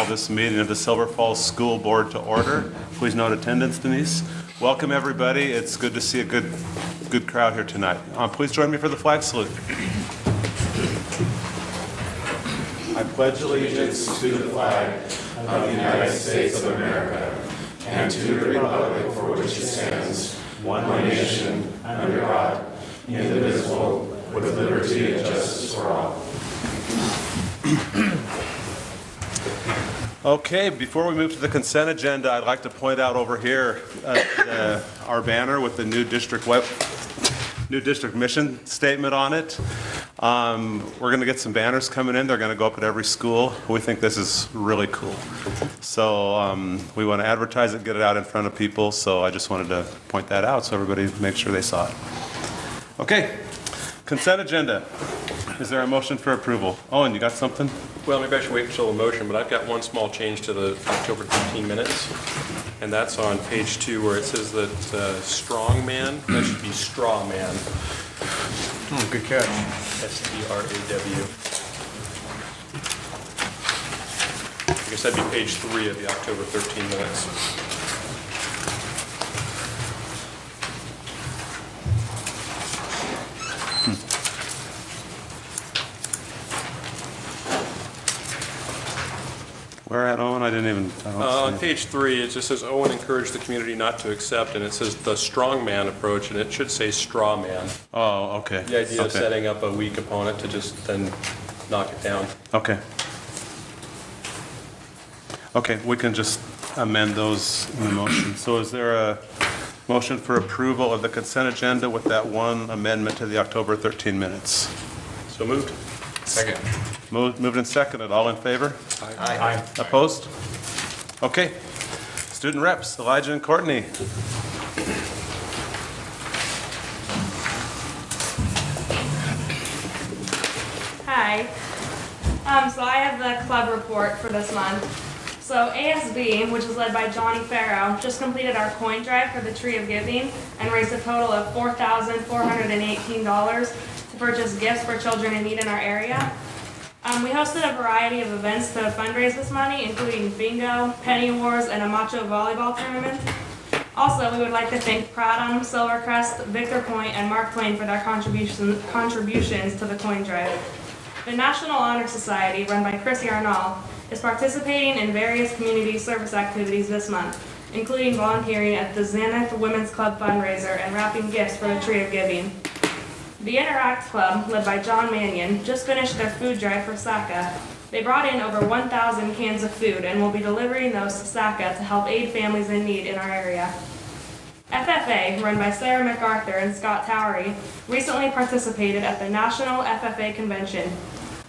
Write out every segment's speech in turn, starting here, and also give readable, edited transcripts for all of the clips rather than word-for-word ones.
this meeting of the Silver Falls School Board to order. Please note attendance, Denise. Welcome, everybody. It's good to see a good crowd here tonight. Please join me for the flag salute. I pledge allegiance to the flag of the United States of America and to the republic for which it stands, one nation, under God, indivisible, with liberty and justice for all. Okay, before we move to the consent agenda, I'd like to point out over here our banner with the new district mission statement on it. We're going to get some banners coming in. They're going to go up at every school. We think this is really cool. So we want to advertise it, get it out in front of people. So I just wanted to point that out so everybody make sure they saw it. Okay, consent agenda. Is there a motion for approval? Oh, and you got something? Well, maybe I should wait until the motion, but I've got one small change to the October 13 minutes, and that's on page 2 where it says that strong man, that should be straw man. Oh, good catch. S-T-R-A-W. I guess that'd be page 3 of the October 13 minutes. Where at, Owen? I don't On see it. page 3, it just says Owen encouraged the community not to accept, and it says the strongman approach, and it should say straw man. Oh, okay. The idea of Okay. setting up a weak opponent to just then knock it down. Okay. Okay, we can just amend those in the motion. So is there a motion for approval of the consent agenda with that one amendment to the October 13 minutes? So moved. Second. Moved and seconded. All in favor? Aye. Opposed? Okay. Student reps, Elijah and Courtney. Hi. So I have the club report for this month. So ASB, which is led by Johnny Farrow, just completed our coin drive for the Tree of Giving and raised a total of $4,418 to purchase gifts for children in need in our area. We hosted a variety of events to fundraise this money, including bingo, penny wars, and a macho volleyball tournament. Also, we would like to thank Pradham, Silvercrest, Victor Point, and Mark Twain for their contributions to the coin drive. The National Honor Society, run by Chris Yarnall, is participating in various community service activities this month, including volunteering at the Zenith Women's Club fundraiser and wrapping gifts for the Tree of Giving. The Interact Club, led by John Mannion, just finished their food drive for SACA. They brought in over 1,000 cans of food and will be delivering those to SACA to help aid families in need in our area. FFA, run by Sarah MacArthur and Scott Towery, recently participated at the National FFA Convention.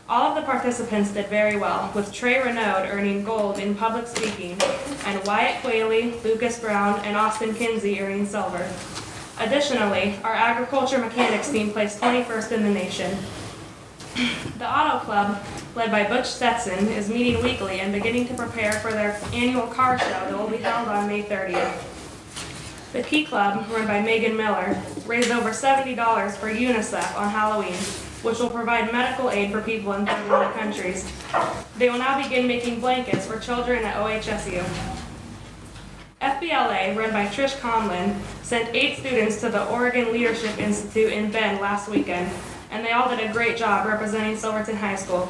All of the participants did very well, with Trey Renaud earning gold in public speaking, and Wyatt Quayle, Lucas Brown, and Austin Kinsey earning silver. Additionally, our agriculture mechanics team placed 21st in the nation. The Auto Club, led by Butch Stetson, is meeting weekly and beginning to prepare for their annual car show that will be held on May 30th. The Key Club, run by Megan Miller, raised over $70 for UNICEF on Halloween, which will provide medical aid for people in third world countries. They will now begin making blankets for children at OHSU. FBLA, run by Trish Conlin, sent 8 students to the Oregon Leadership Institute in Bend last weekend, and they all did a great job representing Silverton High School.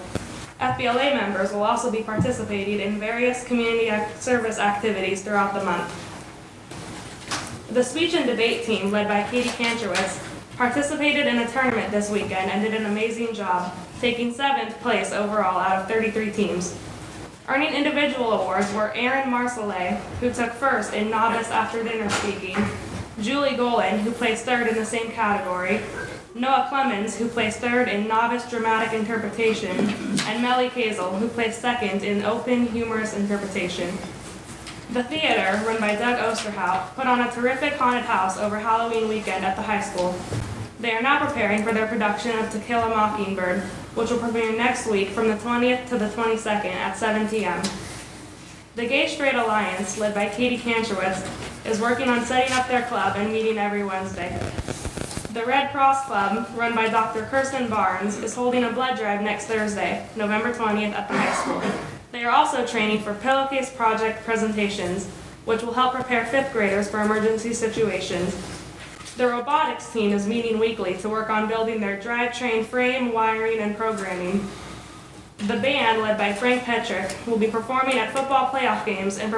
FBLA members will also be participating in various community service activities throughout the month. The speech and debate team, led by Katie Kantrowitz, participated in a tournament this weekend and did an amazing job, taking 7th place overall out of 33 teams. Earning individual awards were Aaron Marcellet, who took 1st in novice after dinner speaking, Julie Golan, who placed 3rd in the same category, Noah Clemens, who placed 3rd in novice dramatic interpretation, and Melly Kazel, who placed 2nd in open humorous interpretation. The theater, run by Doug Osterhout, put on a terrific haunted house over Halloween weekend at the high school. They are now preparing for their production of To Kill a Mockingbird, which will premiere next week from the 20th to the 22nd at 7 p.m. The Gay Straight Alliance, led by Katie Kantrowitz, is working on setting up their club and meeting every Wednesday. The Red Cross Club, run by Dr. Kirsten Barnes, is holding a blood drive next Thursday, November 20th at the high school. They are also training for pillowcase project presentations, which will help prepare fifth graders for emergency situations. The robotics team is meeting weekly to work on building their drivetrain frame, wiring, and programming. The band, led by Frank Petrick, will be performing at football playoff games and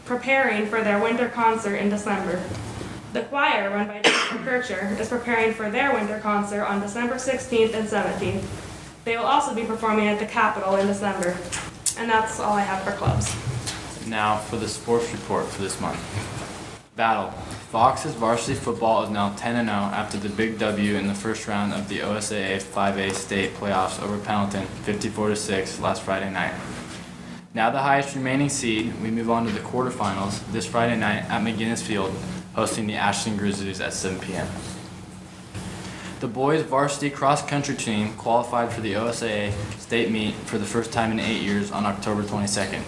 preparing for their winter concert in December. The choir, run by Jennifer Kircher, is preparing for their winter concert on December 16th and 17th. They will also be performing at the Capitol in December. And that's all I have for clubs. Now for the sports report for this month. Battle. Fox's varsity football is now 10-0 after the big W in the first round of the OSAA 5A state playoffs over Pendleton, 54-6 last Friday night. Now the highest remaining seed, we move on to the quarterfinals this Friday night at McGinnis Field, hosting the Ashland Grizzlies at 7 p.m. The boys varsity cross-country team qualified for the OSAA state meet for the first time in 8 years on October 22nd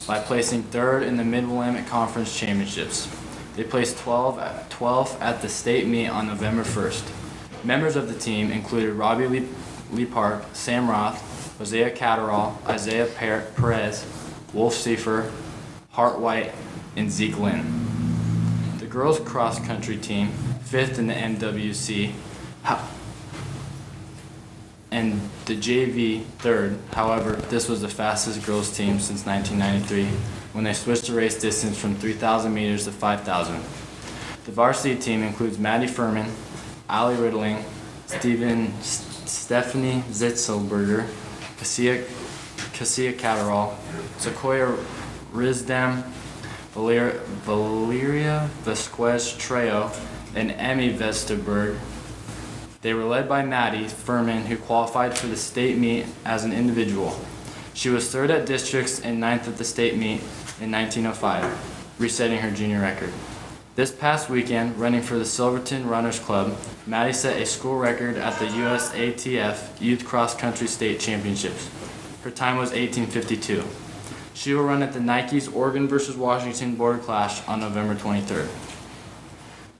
by placing third in the Mid-Willamette Conference Championships. They placed 12th at the state meet on November 1st. Members of the team included Robbie Lee Park, Sam Roth, Hosea Catterall, Isaiah Perez, Wolf Seifer, Hart White, and Zeke Lynn. The girls cross-country team, 5th in the MWC, and the JV 3rd. However, this was the fastest girls team since 1993 when they switched the race distance from 3,000 meters to 5,000. The varsity team includes Maddie Furman, Allie Riddling, Stephanie Zitzelberger, Cassia Catterall, Sequoia Rizdam, Valeria Vasquez Trejo, and Emmy Vesterberg. They were led by Maddie Furman, who qualified for the state meet as an individual. She was 3rd at districts and 9th at the state meet in 1905, resetting her junior record. This past weekend, running for the Silverton Runners Club, Maddie set a school record at the USATF Youth Cross Country State Championships. Her time was 18:52. She will run at the Nike's Oregon vs. Washington Border Clash on November 23rd.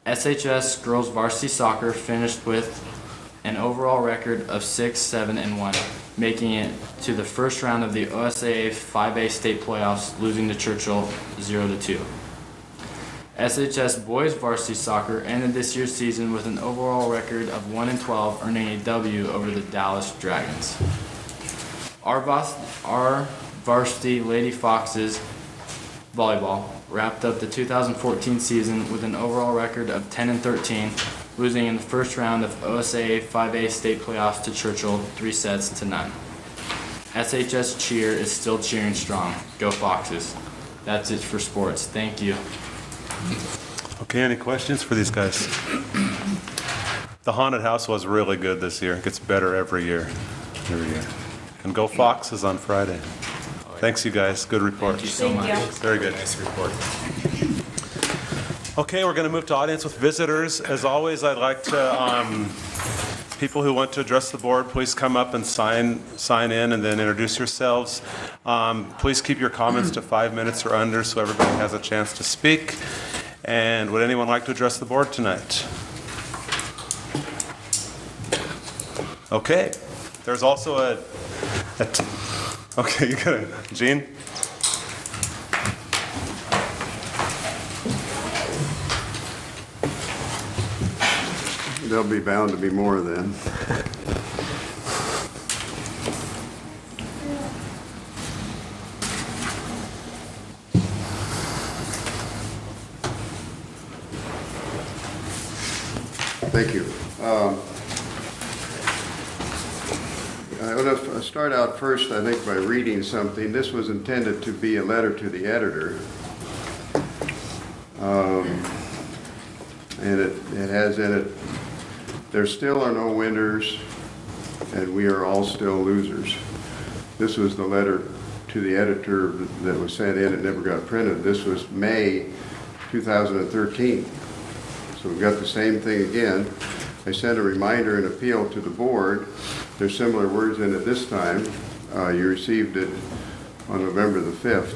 SHS girls varsity soccer finished with an overall record of 6-7-1, making it to the first round of the OSAA 5A state playoffs, losing to Churchill 0-2. SHS boys varsity soccer ended this year's season with an overall record of 1-12, earning a W over the Dallas Dragons. Our varsity Lady Foxes volleyball wrapped up the 2014 season with an overall record of 10-13, losing in the first round of OSAA 5A state playoffs to Churchill 3-0. SHS cheer is still cheering strong. Go Foxes. That's it for sports. Thank you. Okay, any questions for these guys? The haunted house was really good this year. It gets better every year. And go Foxes on Friday. Thanks, you guys. Good report. Thank you so much. Very good. Nice report. Okay, we're going to move to audience with visitors. As always, I'd like to, people who want to address the board, please come up and sign in and then introduce yourselves. Please keep your comments to 5 minutes or under so everybody has a chance to speak. And would anyone like to address the board tonight? Okay, there's also okay, you got it. Gene? There'll be bound to be more then. Thank you. I want to start out first, I think, by reading something. This was intended to be a letter to the editor. And it has in it, there still are no winners, and we are all still losers. This was the letter to the editor that was sent in. It never got printed. This was May 2013. So we've got the same thing again. I sent a reminder and appeal to the board. There's similar words in it this time. You received it on November the 5th.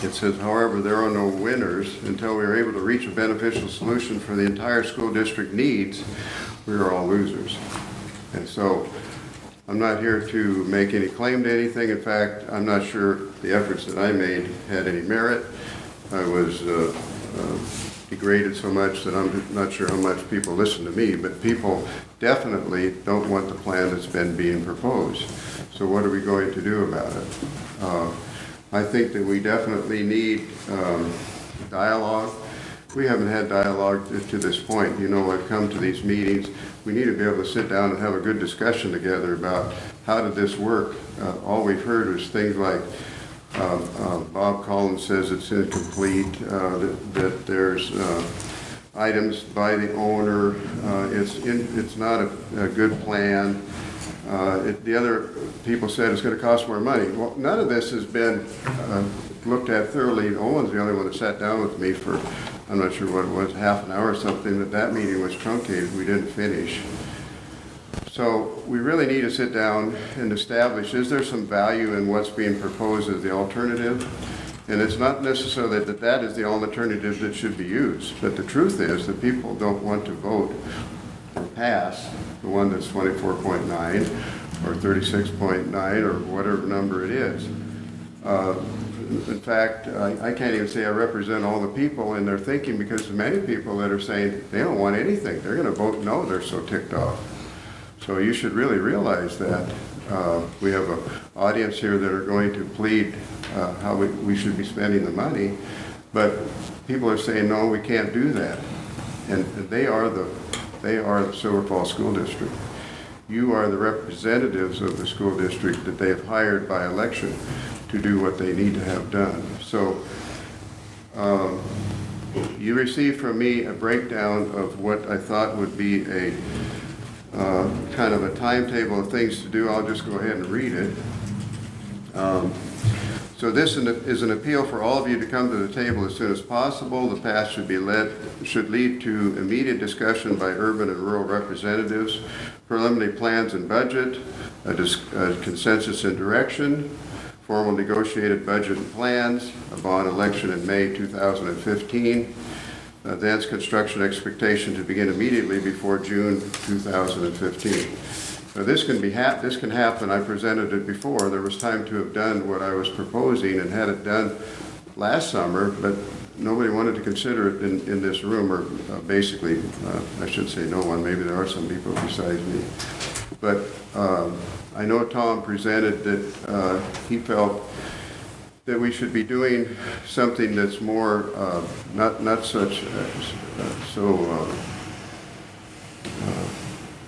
It says, however, there are no winners until we are able to reach a beneficial solution for the entire school district needs. We are all losers. And so I'm not here to make any claim to anything. In fact, I'm not sure the efforts that I made had any merit. I was degraded so much that I'm not sure how much people listen to me, but people definitely don't want the plan that's been being proposed. So what are we going to do about it? I think that we definitely need dialogue. We haven't had dialogue to this point. You know, I've come to these meetings. We need to be able to sit down and have a good discussion together about how did this work. All we've heard was things like Bob Collins says it's incomplete, that there's items by the owner, it's not a good plan. The other people said it's going to cost more money. Well, none of this has been looked at thoroughly. Owen's the only one that sat down with me for, I'm not sure what it was, half an hour or something, that meeting was truncated. We didn't finish. So we really need to sit down and establish, is there some value in what's being proposed as the alternative? And it's not necessarily that is the alternative that should be used, but the truth is that people don't want to vote or pass the one that's 24.9 or 36.9 or whatever number it is. In fact, I can't even say I represent all the people in their thinking, because there's many people that are saying they don't want anything. They're going to vote no, they're so ticked off. So you should really realize that. We have an audience here that are going to plead how we should be spending the money, but people are saying, no, we can't do that. And they are the Silver Falls School District. You are the representatives of the school district that they have hired by election to do what they need to have done. So you received from me a breakdown of what I thought would be a kind of a timetable of things to do. I'll just go ahead and read it. So this is an appeal for all of you to come to the table as soon as possible. The path should lead to immediate discussion by urban and rural representatives, preliminary plans and budget, a consensus and direction, formal negotiated budget and plans, a bond election in May 2015, advanced construction expectation to begin immediately before June 2015. Now this can happen. I presented it before. There was time to have done what I was proposing and had it done last summer, but nobody wanted to consider it in this room, or basically, I should say no one. Maybe there are some people besides me. But I know Tom presented that he felt that we should be doing something that's more, not such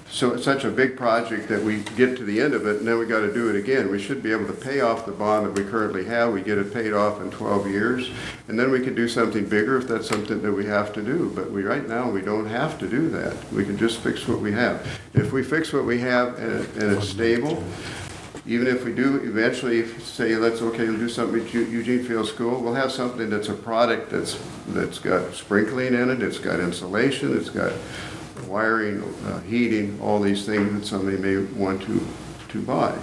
such a big project that we get to the end of it and then we got to do it again. We should be able to pay off the bond that we currently have. We get it paid off in 12 years, and then we can do something bigger if that's something that we have to do. But right now we don't have to do that. We can just fix what we have. If we fix what we have and it's stable, even if we do eventually say, let's do something at Eugene Field School, we'll have something that's a product that's got sprinkling in it, it's got insulation, it's got wiring, heating, all these things that somebody may want to buy.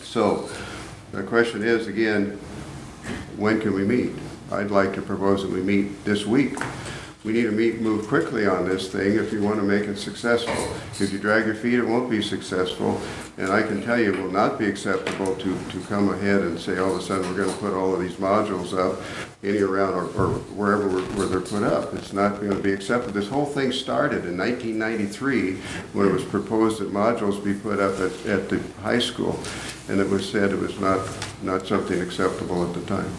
So the question is, again, when can we meet? I'd like to propose that we meet this week. We need to move quickly on this thing if you want to make it successful. If you drag your feet, it won't be successful. And I can tell you it will not be acceptable to come ahead and say all of a sudden we're going to put all of these modules up any around or wherever where they're put up. It's not going to be accepted. This whole thing started in 1993 when it was proposed that modules be put up at the high school. And it was said it was not something acceptable at the time.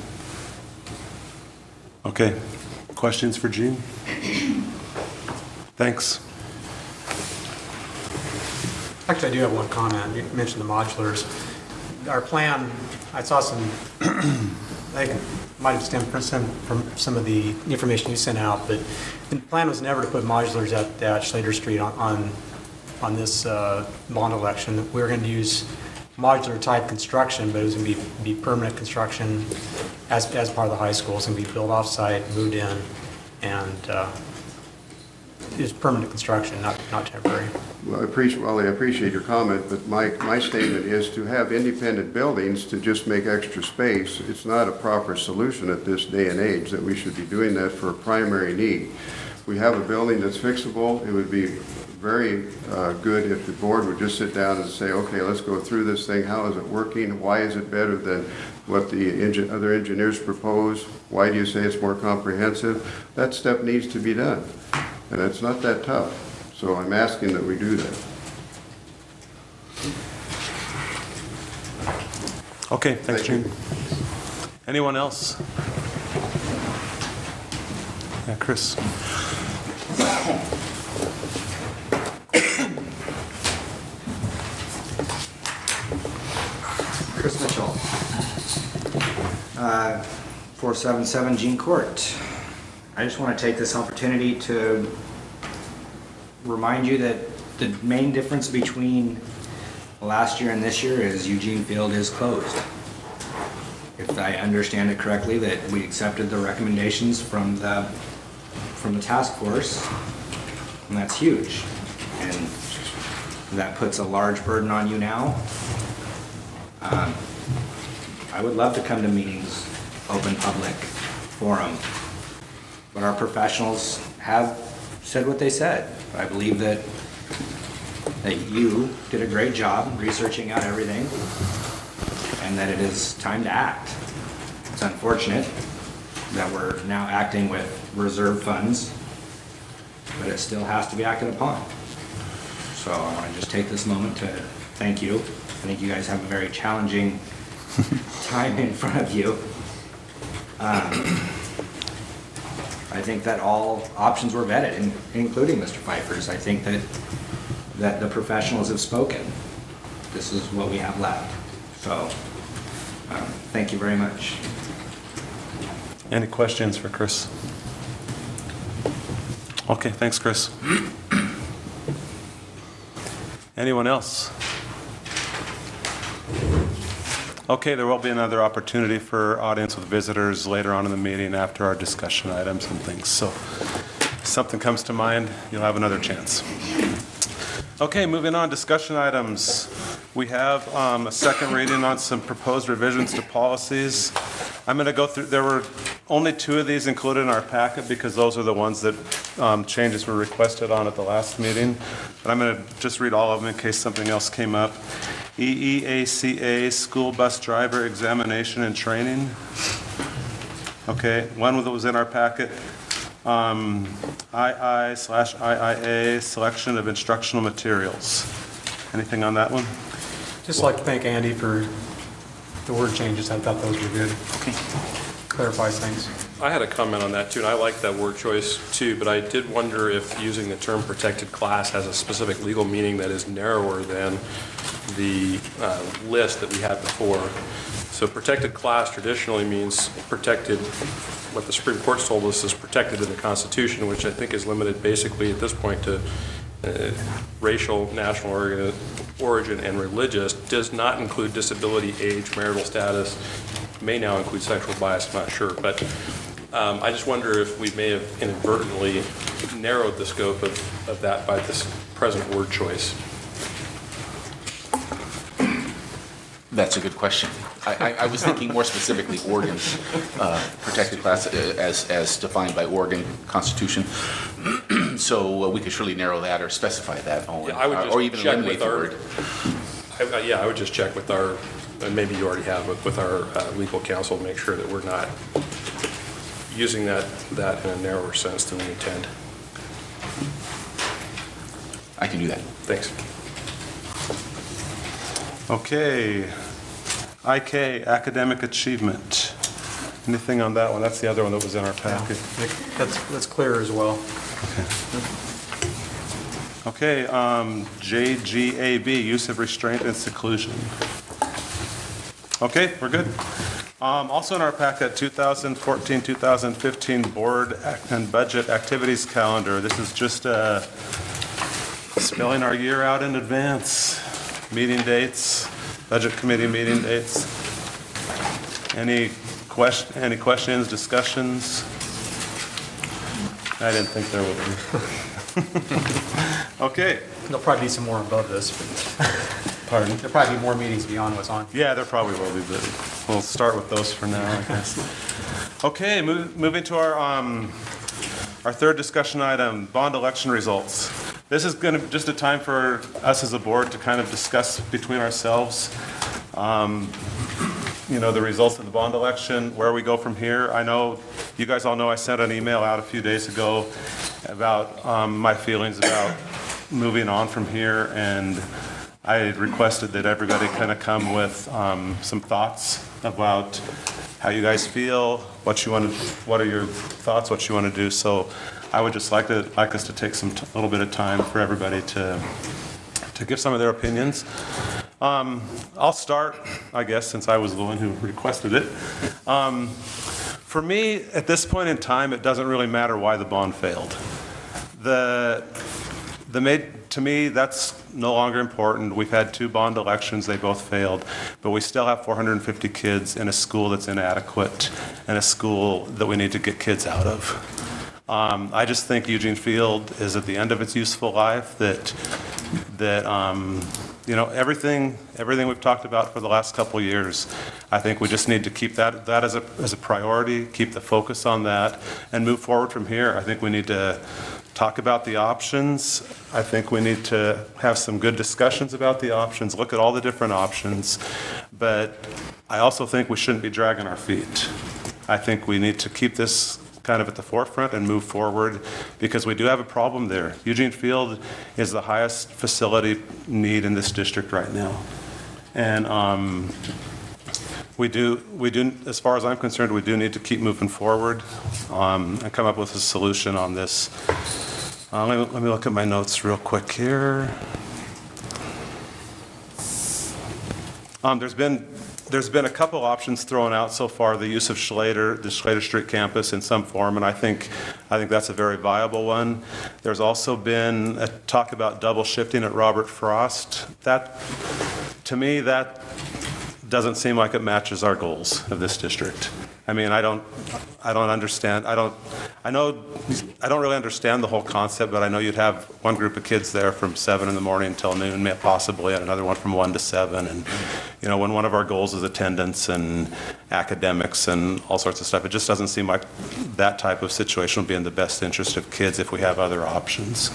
Okay. Questions for Gene? Thanks. Actually, I do have one comment. You mentioned the modulars. Our plan, I saw some, I think it might have stemmed from some of the information you sent out, but the plan was never to put modulars at Schlater Street on this bond election. We were going to use modular type construction, but it was going to be permanent construction as part of the high school. It's going to be built off-site, moved in, and it's permanent construction, not temporary. Well, I appreciate your comment, but my statement is to have independent buildings to just make extra space. It's not a proper solution at this day and age that we should be doing that for a primary need. We have a building that's fixable. It would be very good if the board would just sit down and say, okay, let's go through this thing. How is it working? Why is it better than what the other engineers propose? Why do you say it's more comprehensive? That step needs to be done, and it's not that tough. So I'm asking that we do that. Okay, thanks, Thank you. Gene. Anyone else? Yeah, Chris. Chris Mitchell, 477 Jean Court. I just want to take this opportunity to remind you that the main difference between last year and this year is Eugene Field is closed. If I understand it correctly, that we accepted the recommendations from the task force, and that's huge. And that puts a large burden on you now. I would love to come to meetings, open public forum, but our professionals have said what they said. I believe that you did a great job researching out everything, and that it is time to act. It's unfortunate that we're now acting with reserve funds, but it still has to be acted upon. So I want to just take this moment to thank you. I think you guys have a very challenging time in front of you. I think that all options were vetted, including Mr. Pfeiffer's. I think that the professionals have spoken. This is what we have left. So, thank you very much. Any questions for Chris? Okay, thanks, Chris. Anyone else? Okay, there will be another opportunity for audience with visitors later on in the meeting after our discussion items and things. So if something comes to mind, you'll have another chance. Okay, moving on, discussion items. We have a second reading on some proposed revisions to policies. I'm going to go through, there were only 2 of these included in our packet because those are the ones that changes were requested on at the last meeting. But I'm going to just read all of them in case something else came up. EEACA, School Bus Driver Examination and Training. Okay, one that was in our packet. II/IIA, Selection of Instructional Materials. Anything on that one? Just like to thank Andy for the word changes. I thought those were good. Clarifies things. I had a comment on that too, and I like that word choice too, but I did wonder if using the term protected class has a specific legal meaning that is narrower than the list that we had before. So protected class traditionally means protected, what the Supreme Court's told us is protected in the Constitution, which I think is limited basically at this point to racial, national origin, and religious. Does not include disability, age, marital status, may now include sexual bias, I'm not sure. But I just wonder if we may have inadvertently narrowed the scope of that by this present word choice. That's a good question. I was thinking more specifically Oregon protected class as defined by Oregon Constitution. So we could surely narrow that or specify that, Yeah, I would just or even check eliminate with the our, word. I would just check with our, and maybe you already have, with our legal counsel to make sure that we're not using that in a narrower sense than we intend. I can do that. Thanks. Okay. IK, Academic Achievement. Anything on that one? That's the other one that was in our packet. That's clear as well. Okay, JGAB, Use of Restraint and Seclusion. Okay, we're good. Also in our packet, 2014-2015 Board and Budget Activities Calendar. This is just spelling our year out in advance. Meeting dates, Budget Committee meeting dates. Any questions, discussions? I didn't think there would be. Okay. There'll probably be some more above this. Pardon? There'll probably be more meetings beyond what's on. Yeah, there probably will be, but we'll start with those for now, I guess. Okay, moving to our Our third discussion item, bond election results. This is going to just a time for us as a board to kind of discuss between ourselves, the results of the bond election, where we go from here. I know, you guys all know I sent an email out a few days ago about my feelings about moving on from here, and I requested that everybody kind of come with some thoughts about how you guys feel, what are your thoughts, what you want to do. So I would just like us to take a little bit of time for everybody to give some of their opinions. I'll start, I guess, since I was the one who requested it. For me, at this point in time, it doesn't really matter why the bond failed. To me, that's no longer important. We've had 2 bond elections, they both failed, but we still have 450 kids in a school that's inadequate and a school that we need to get kids out of. I just think Eugene Field is at the end of its useful life, that everything we've talked about for the last couple of years, I think we just need to keep that as a priority, keep the focus on that, and move forward from here. I think we need to talk about the options. I think we need to have some good discussions about the options, look at all the different options, but I also think we shouldn't be dragging our feet. I think we need to keep this kind of at the forefront and move forward, because we do have a problem there. Eugene Field is the highest facility need in this district right now. And we do, as far as I'm concerned, we do need to keep moving forward and come up with a solution on this. Let me look at my notes real quick here. There's been a couple options thrown out so far. The use of the Schlater Street campus in some form, and I think that's a very viable one. There's also been a talk about double shifting at Robert Frost. To me, that doesn't seem like it matches our goals of this district. I mean, I don't understand. I don't really understand the whole concept, but I know you'd have one group of kids there from 7 in the morning until noon, possibly, and another one from 1 to 7. And, when one of our goals is attendance and academics and all sorts of stuff, it just doesn't seem like that type of situation would be in the best interest of kids if we have other options.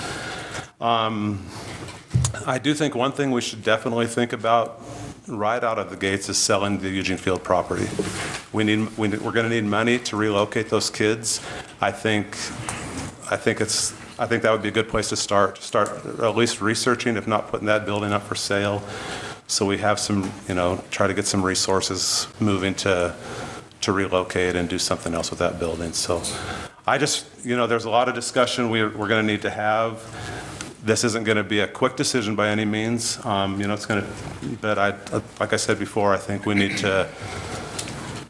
I do think one thing we should definitely think about right out of the gates is selling the Eugene Field property. We're going to need money to relocate those kids. I think that would be a good place to start at least researching, if not putting that building up for sale, so we have some, try to get some resources moving to relocate and do something else with that building. So I just, there's a lot of discussion we're going to need to have. This isn't going to be a quick decision by any means. It's going to, but like I said before, I think we need to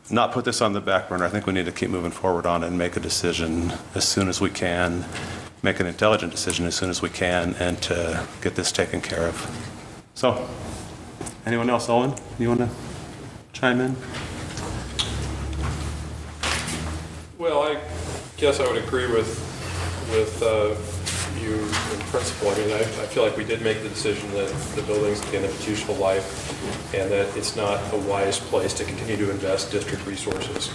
not put this on the back burner. I think we need to keep moving forward on it and make a decision as soon as we can, make an intelligent decision as soon as we can, and to get this taken care of. So, anyone else? Owen, you want to chime in? Well, I guess I would agree with you in principle. I mean, I feel like we did make the decision that the building's at the end of its useful life and that it's not a wise place to continue to invest district resources.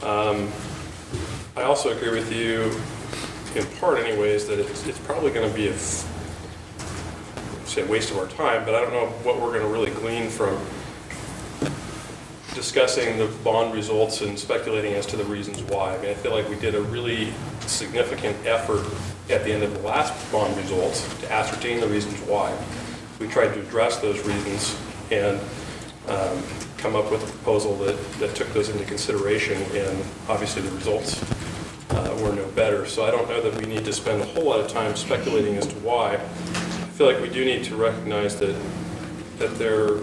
I also agree with you, in part anyways, that it's probably going to be a waste of our time, but I don't know what we're going to really glean from discussing the bond results and speculating as to the reasons why. I mean, I feel like we did a really significant effort at the end of the last bond results to ascertain the reasons why. We tried to address those reasons and come up with a proposal that took those into consideration, and obviously the results were no better. So I don't know that we need to spend a whole lot of time speculating as to why. I feel like we do need to recognize that there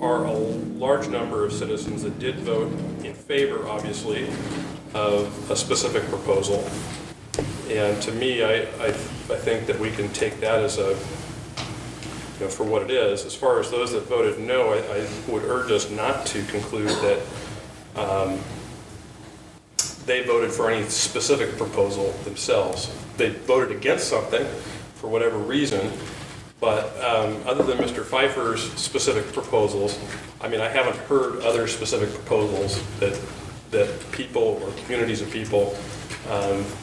are a large number of citizens that did vote in favor, obviously, of a specific proposal. And to me, I think that we can take that as for what it is. As far as those that voted no, I would urge us not to conclude that they voted for any specific proposal themselves. They voted against something for whatever reason, but other than Mr. Pfeiffer's specific proposals, I mean, I haven't heard other specific proposals that people or communities of people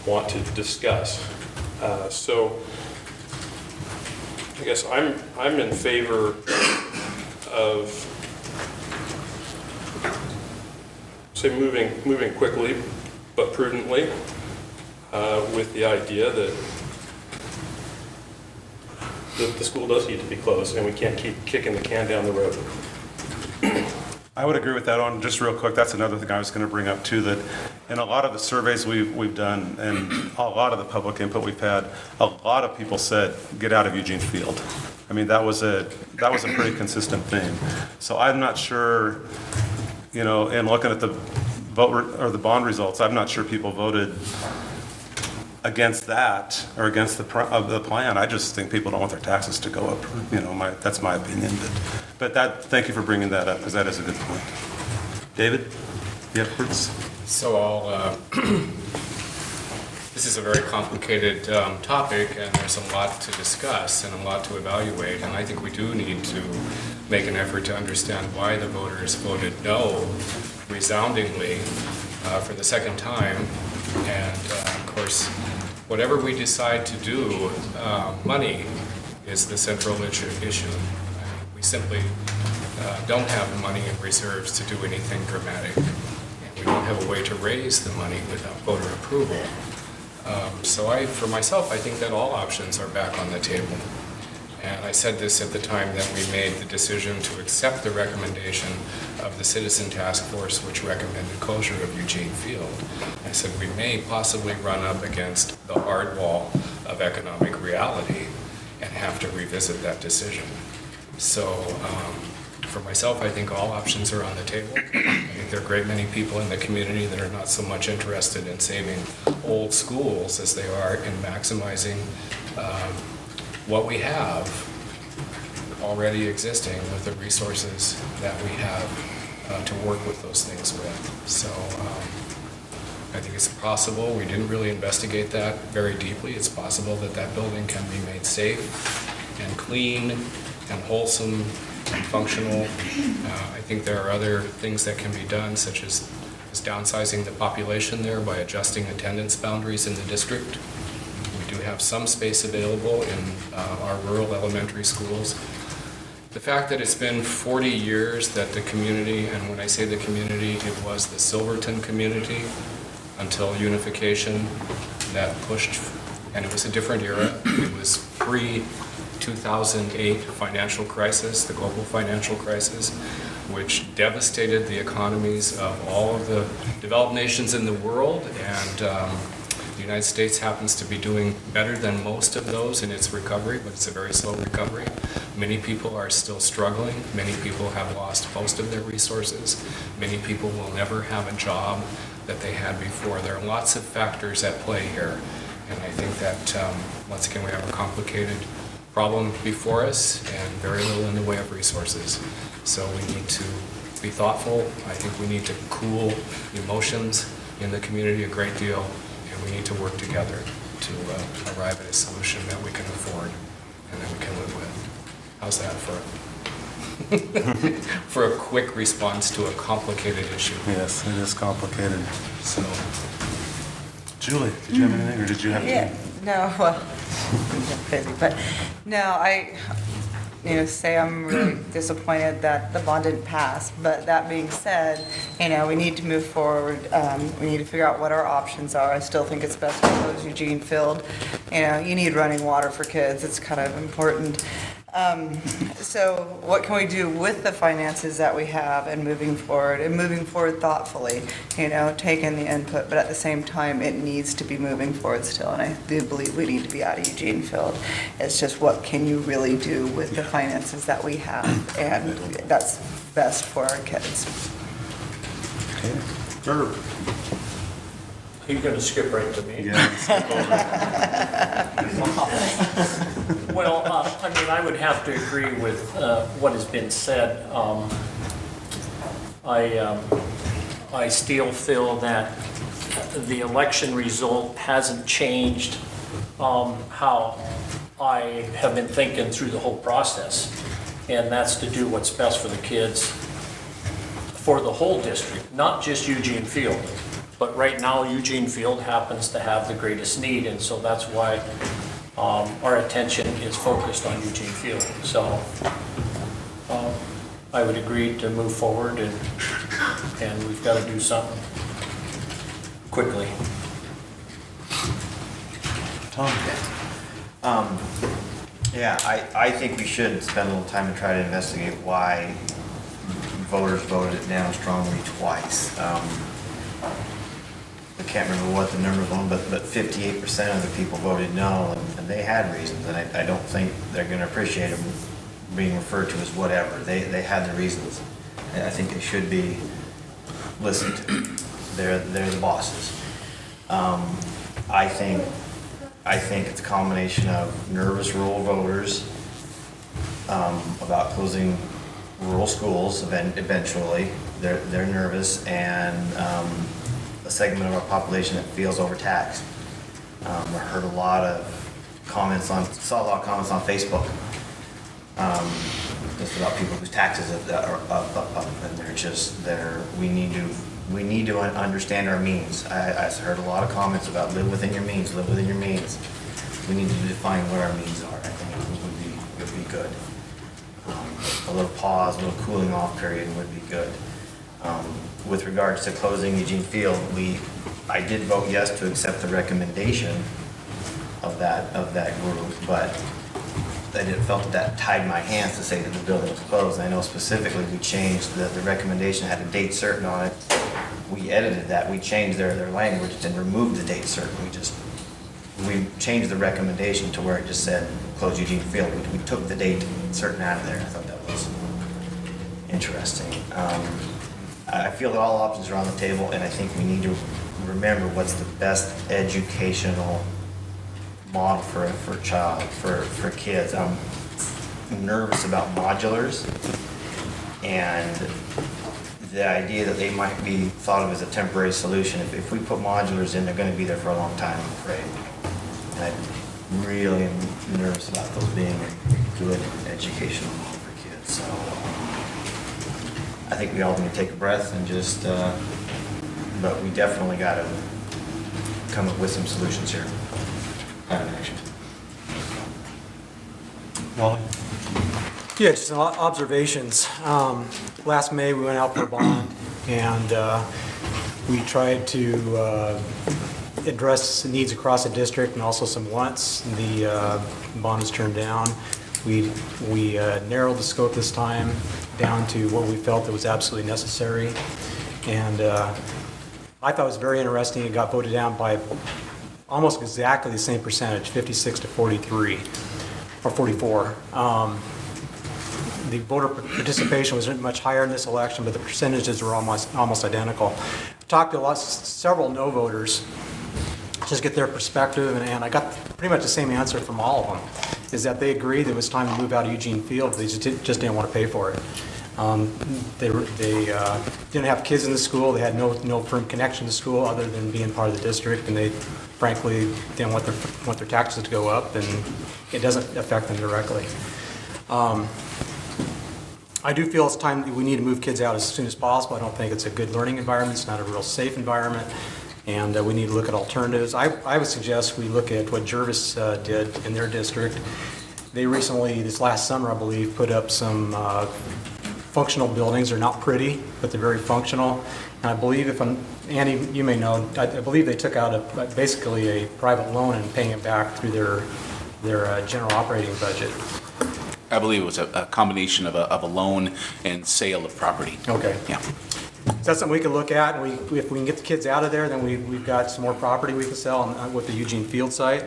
want to discuss. So I guess I'm in favor of, say, moving quickly but prudently, with the idea that the school does need to be closed and we can't keep kicking the can down the road. I would agree with that on, just real quick, that's another thing I was going to bring up too, that in a lot of the surveys we've done and a lot of the public input we've had, a lot of people said, get out of Eugene Field. I mean, that was a pretty consistent theme. So I'm not sure, you know, in looking at the vote or the bond results, I'm not sure people voted against that or against the plan. I just think people don't want their taxes to go up. You know, that's my opinion. But thank you for bringing that up because that is a good point. David, you have words? So this is a very complicated topic, and there's a lot to discuss and a lot to evaluate. And I think we do need to make an effort to understand why the voters voted no resoundingly for the second time. And of course, whatever we decide to do, money is the central issue. We simply don't have the money in reserves to do anything dramatic. And we don't have a way to raise the money without voter approval. So for myself, I think that all options are back on the table. And I said this at the time that we made the decision to accept the recommendation of the Citizen Task Force, which recommended closure of Eugene Field. I said we may possibly run up against the hard wall of economic reality and have to revisit that decision. So for myself, I think all options are on the table. I think there are a great many people in the community that are not so much interested in saving old schools as they are in maximizing what we have already existing with the resources that we have to work with those things with. So I think it's possible, we didn't really investigate that very deeply, it's possible that that building can be made safe and clean and wholesome and functional. I think there are other things that can be done, such as downsizing the population there by adjusting attendance boundaries in the district. We do have some space available in our rural elementary schools. The fact that it's been 40 years that the community, and when I say the community, it was the Silverton community until unification that pushed, and it was a different era. It was pre-2008 financial crisis, the global financial crisis, which devastated the economies of all of the developed nations in the world, and the United States happens to be doing better than most of those in its recovery, but it's a very slow recovery. Many people are still struggling. Many people have lost most of their resources. Many people will never have a job that they had before. There are lots of factors at play here, and I think that, once again, we have a complicated problem before us and very little in the way of resources. So we need to be thoughtful. I think we need to cool emotions in the community a great deal, and we need to work together to arrive at a solution that we can afford and that we can live with. How's that for a quick response to a complicated issue? Yes, it is complicated. So, Julie, did you have anything, or did you have to? Yeah, no, well, I'm busy, but no, say I'm really disappointed that the bond didn't pass, but that being said, we need to move forward. We need to figure out what our options are. I still think it's best to close Eugene Field. You need running water for kids. It's kind of important. So what can we do with the finances that we have and moving forward thoughtfully, taking the input, but at the same time, it needs to be moving forward still. And I do believe we need to be out of Eugene Field. It's just what can you really do with the finances that we have? And that's best for our kids. Okay. Herb. You're going to skip right to me? Yeah, skip over. Well, I would have to agree with what has been said. I still feel that the election result hasn't changed how I have been thinking through the whole process, and that's to do what's best for the kids for the whole district, not just Eugene Field. But right now Eugene Field happens to have the greatest need, and so that's why our attention is focused on Eugene Field. So I would agree to move forward, and we've got to do something quickly. Tom? Yeah, I think we should spend a little time and try to investigate why voters voted it down strongly twice. I can't remember what the numbers were, but 58% of the people voted no, and they had reasons, and I don't think they're going to appreciate them being referred to as whatever. They had their reasons. And I think they should be listened to. They're the bosses. I think it's a combination of nervous rural voters about closing rural schools eventually. They're nervous, and a segment of our population that feels overtaxed. I heard a lot of comments saw a lot of comments on Facebook just about people whose taxes are up, and we need to understand our means. I heard a lot of comments about live within your means, live within your means. We need to define what our means are. I think would be good. A little pause, a little cooling off period would be good. With regards to closing Eugene Field, I did vote yes to accept the recommendation of that group, but I felt that tied my hands to say that the building was closed. And I know specifically we changed the recommendation had a date certain on it. We edited that. We changed their language and removed the date certain. We changed the recommendation to where it just said close Eugene Field. We took the date certain out of there. I thought that was interesting. I feel that all options are on the table, and I think we need to remember what's the best educational model for a child, for kids. I'm nervous about modulars and the idea that they might be thought of as a temporary solution. If we put modulars in, they're going to be there for a long time, I'm afraid. And I really am nervous about those being a good educational model for kids. So I think we all need to take a breath and just, but we definitely got to come up with some solutions here. Action. Wally? Yeah, just some observations. Last May, we went out for a bond, and we tried to address needs across the district and also some wants. The bond was turned down. We narrowed the scope this time down to what we felt that was absolutely necessary. And I thought it was very interesting. It got voted down by almost exactly the same percentage, 56 to 43, or 44. The voter participation was much higher in this election, but the percentages were almost identical. Talked to several no voters, just get their perspective, and I got pretty much the same answer from all of them, is that they agreed that it was time to move out of Eugene Field. They just didn't want to pay for it. They didn't have kids in the school. They had no firm connection to school other than being part of the district, and they frankly didn't want their taxes to go up, and it doesn't affect them directly. I do feel it's time that we need to move kids out as soon as possible. I don't think it's a good learning environment. It's not a real safe environment, and we need to look at alternatives. I would suggest we look at what Jervis did in their district. They recently, this last summer, I believe, put up some functional buildings. They're not pretty, but they're very functional. And I believe, Andy, you may know, I believe they took out basically a private loan and paying it back through their general operating budget. I believe it was a combination of a loan and sale of property. Okay. Yeah. So that's something we can look at. And if we can get the kids out of there, then we've got some more property we can sell with the Eugene Field site.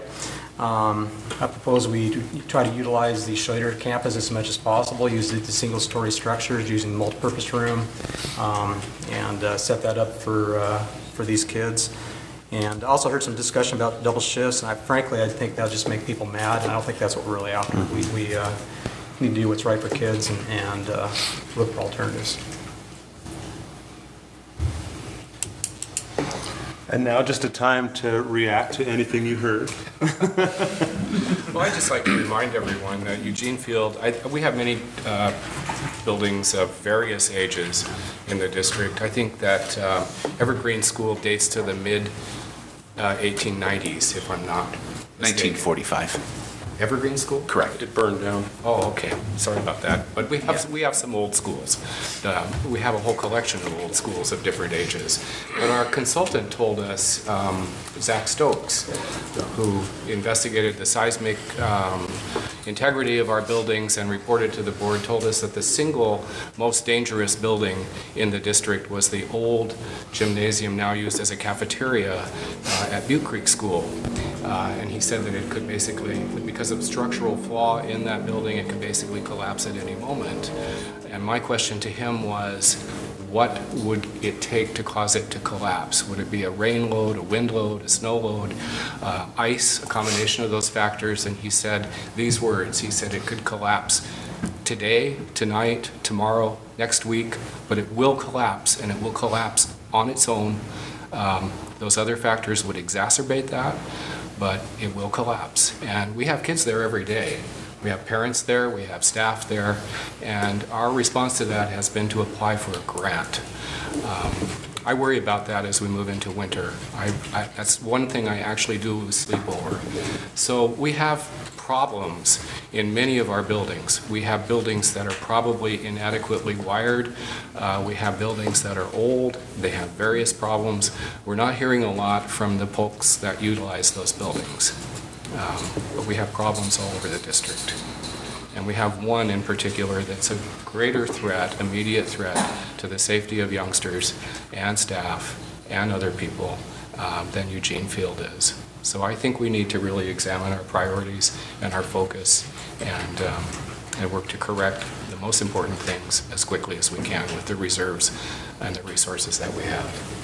I propose we try to utilize the Schroeder campus as much as possible, use the single-story structures, using the multipurpose room, and set that up for these kids. And I also heard some discussion about double shifts, and frankly, I think that'll just make people mad, and I don't think that's what we're really after. We need to do what's right for kids and look for alternatives. And now just a time to react to anything you heard. Well, I'd just like to remind everyone that Eugene Field, we have many buildings of various ages in the district. I think that Evergreen School dates to the mid-1890s, if I'm not mistaken. 1945. Evergreen School? Correct. It burned down. Oh, okay. Sorry about that. But we have some old schools. We have a whole collection of old schools of different ages. But our consultant told us, Zach Stokes, who investigated the seismic integrity of our buildings and reported to the board, told us that the single most dangerous building in the district was the old gymnasium now used as a cafeteria at Butte Creek School. And he said that it could basically, because of structural flaw in that building, it could basically collapse at any moment. And my question to him was, what would it take to cause it to collapse? Would it be a rain load, a wind load, a snow load, ice, a combination of those factors? And he said these words. He said it could collapse today, tonight, tomorrow, next week, but it will collapse, and it will collapse on its own. Those other factors would exacerbate that, but it will collapse. And we have kids there every day. We have parents there, we have staff there, and our response to that has been to apply for a grant. I worry about that as we move into winter. That's one thing I actually do lose sleep over. So we have problems in many of our buildings. We have buildings that are probably inadequately wired. We have buildings that are old. They have various problems. We're not hearing a lot from the folks that utilize those buildings. But we have problems all over the district. And we have one in particular that's a greater threat, immediate threat, to the safety of youngsters and staff and other people than Eugene Field is. So I think we need to really examine our priorities and our focus and work to correct the most important things as quickly as we can with the reserves and the resources that we have.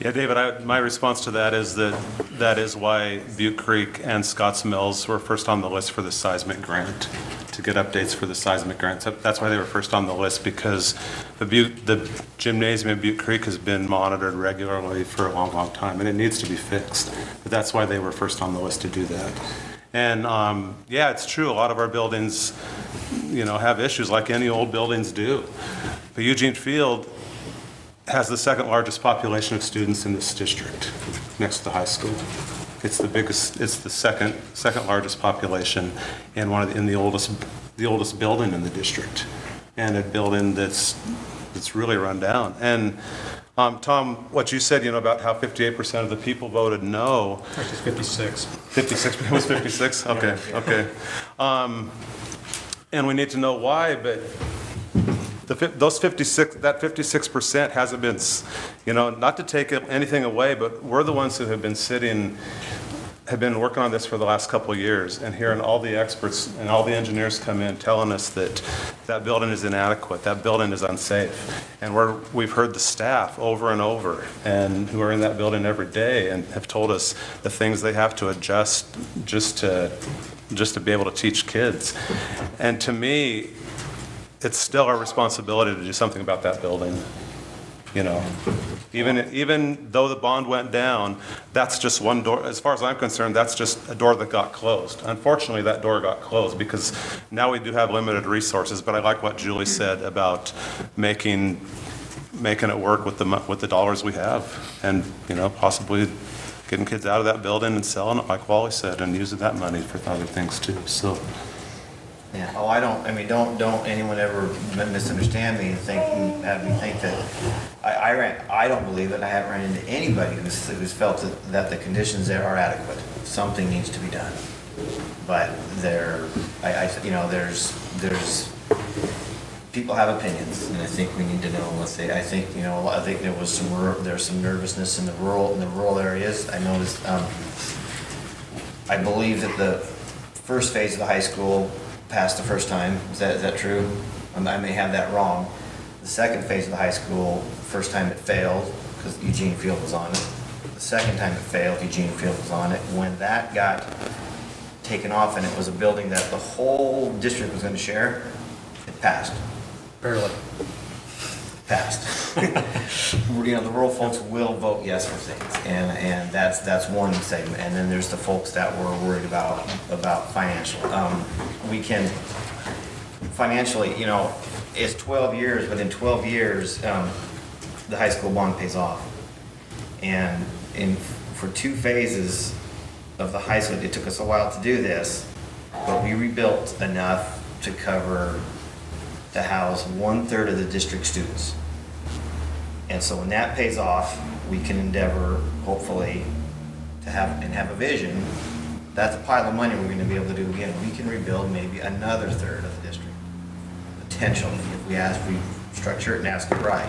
Yeah, David, my response to that is that is why Butte Creek and Scotts Mills were first on the list for the seismic grant, to get updates for the seismic grants. That's why they were first on the list, because the gymnasium in Butte Creek has been monitored regularly for a long, long time, and it needs to be fixed. But that's why they were first on the list to do that. And yeah, it's true, a lot of our buildings, have issues like any old buildings do. But Eugene Field has the second largest population of students in this district, next to the high school. It's the biggest. It's the second largest population, and the oldest building in the district, and a building that's really run down. And Tom, what you said, about how 58% of the people voted no. Actually, 56. 56. It was 56. Okay. Okay. And we need to know why, but. That 56% hasn't been, not to take anything away, but we're the ones who have been working on this for the last couple of years, and hearing all the experts and all the engineers come in telling us that building is inadequate, that building is unsafe. And we've heard the staff over and over, and who are in that building every day, and have told us the things they have to adjust just to be able to teach kids. And to me, it's still our responsibility to do something about that building. Even though the bond went down, that's just one door. As far as I'm concerned, that's just a door that got closed. Unfortunately, that door got closed because now we do have limited resources. But I like what Julie said about making it work with the dollars we have, and possibly getting kids out of that building and selling it, like Wally said, and using that money for other things too. So. Yeah. Oh, don't anyone ever misunderstand me and have me think that I don't believe it. I haven't run into anybody who's felt that the conditions there are adequate. Something needs to be done. But there's people have opinions, and I think we need to know what they. I think there's some nervousness in the rural areas. I noticed. I believe that the first phase of the high school passed the first time. Is that true? I may have that wrong. The second phase of the high school, first time it failed because Eugene Field was on it. The second time it failed, Eugene Field was on it. When that got taken off and it was a building that the whole district was going to share, it passed. Barely. passed. You know, the rural folks will vote yes for things, and that's one segment. And then there's the folks that were worried about financial. We can, financially, you know, it's 12 years, but in 12 years, the high school bond pays off. And for 2 phases of the high school, it took us a while to do this, but we rebuilt enough to house 1/3 of the district students. And so when that pays off, we can endeavor, hopefully, to have a vision. That's a pile of money we're going to be able to do again. We can rebuild maybe another 1/3 of the district, potentially, if we structure it and ask it right.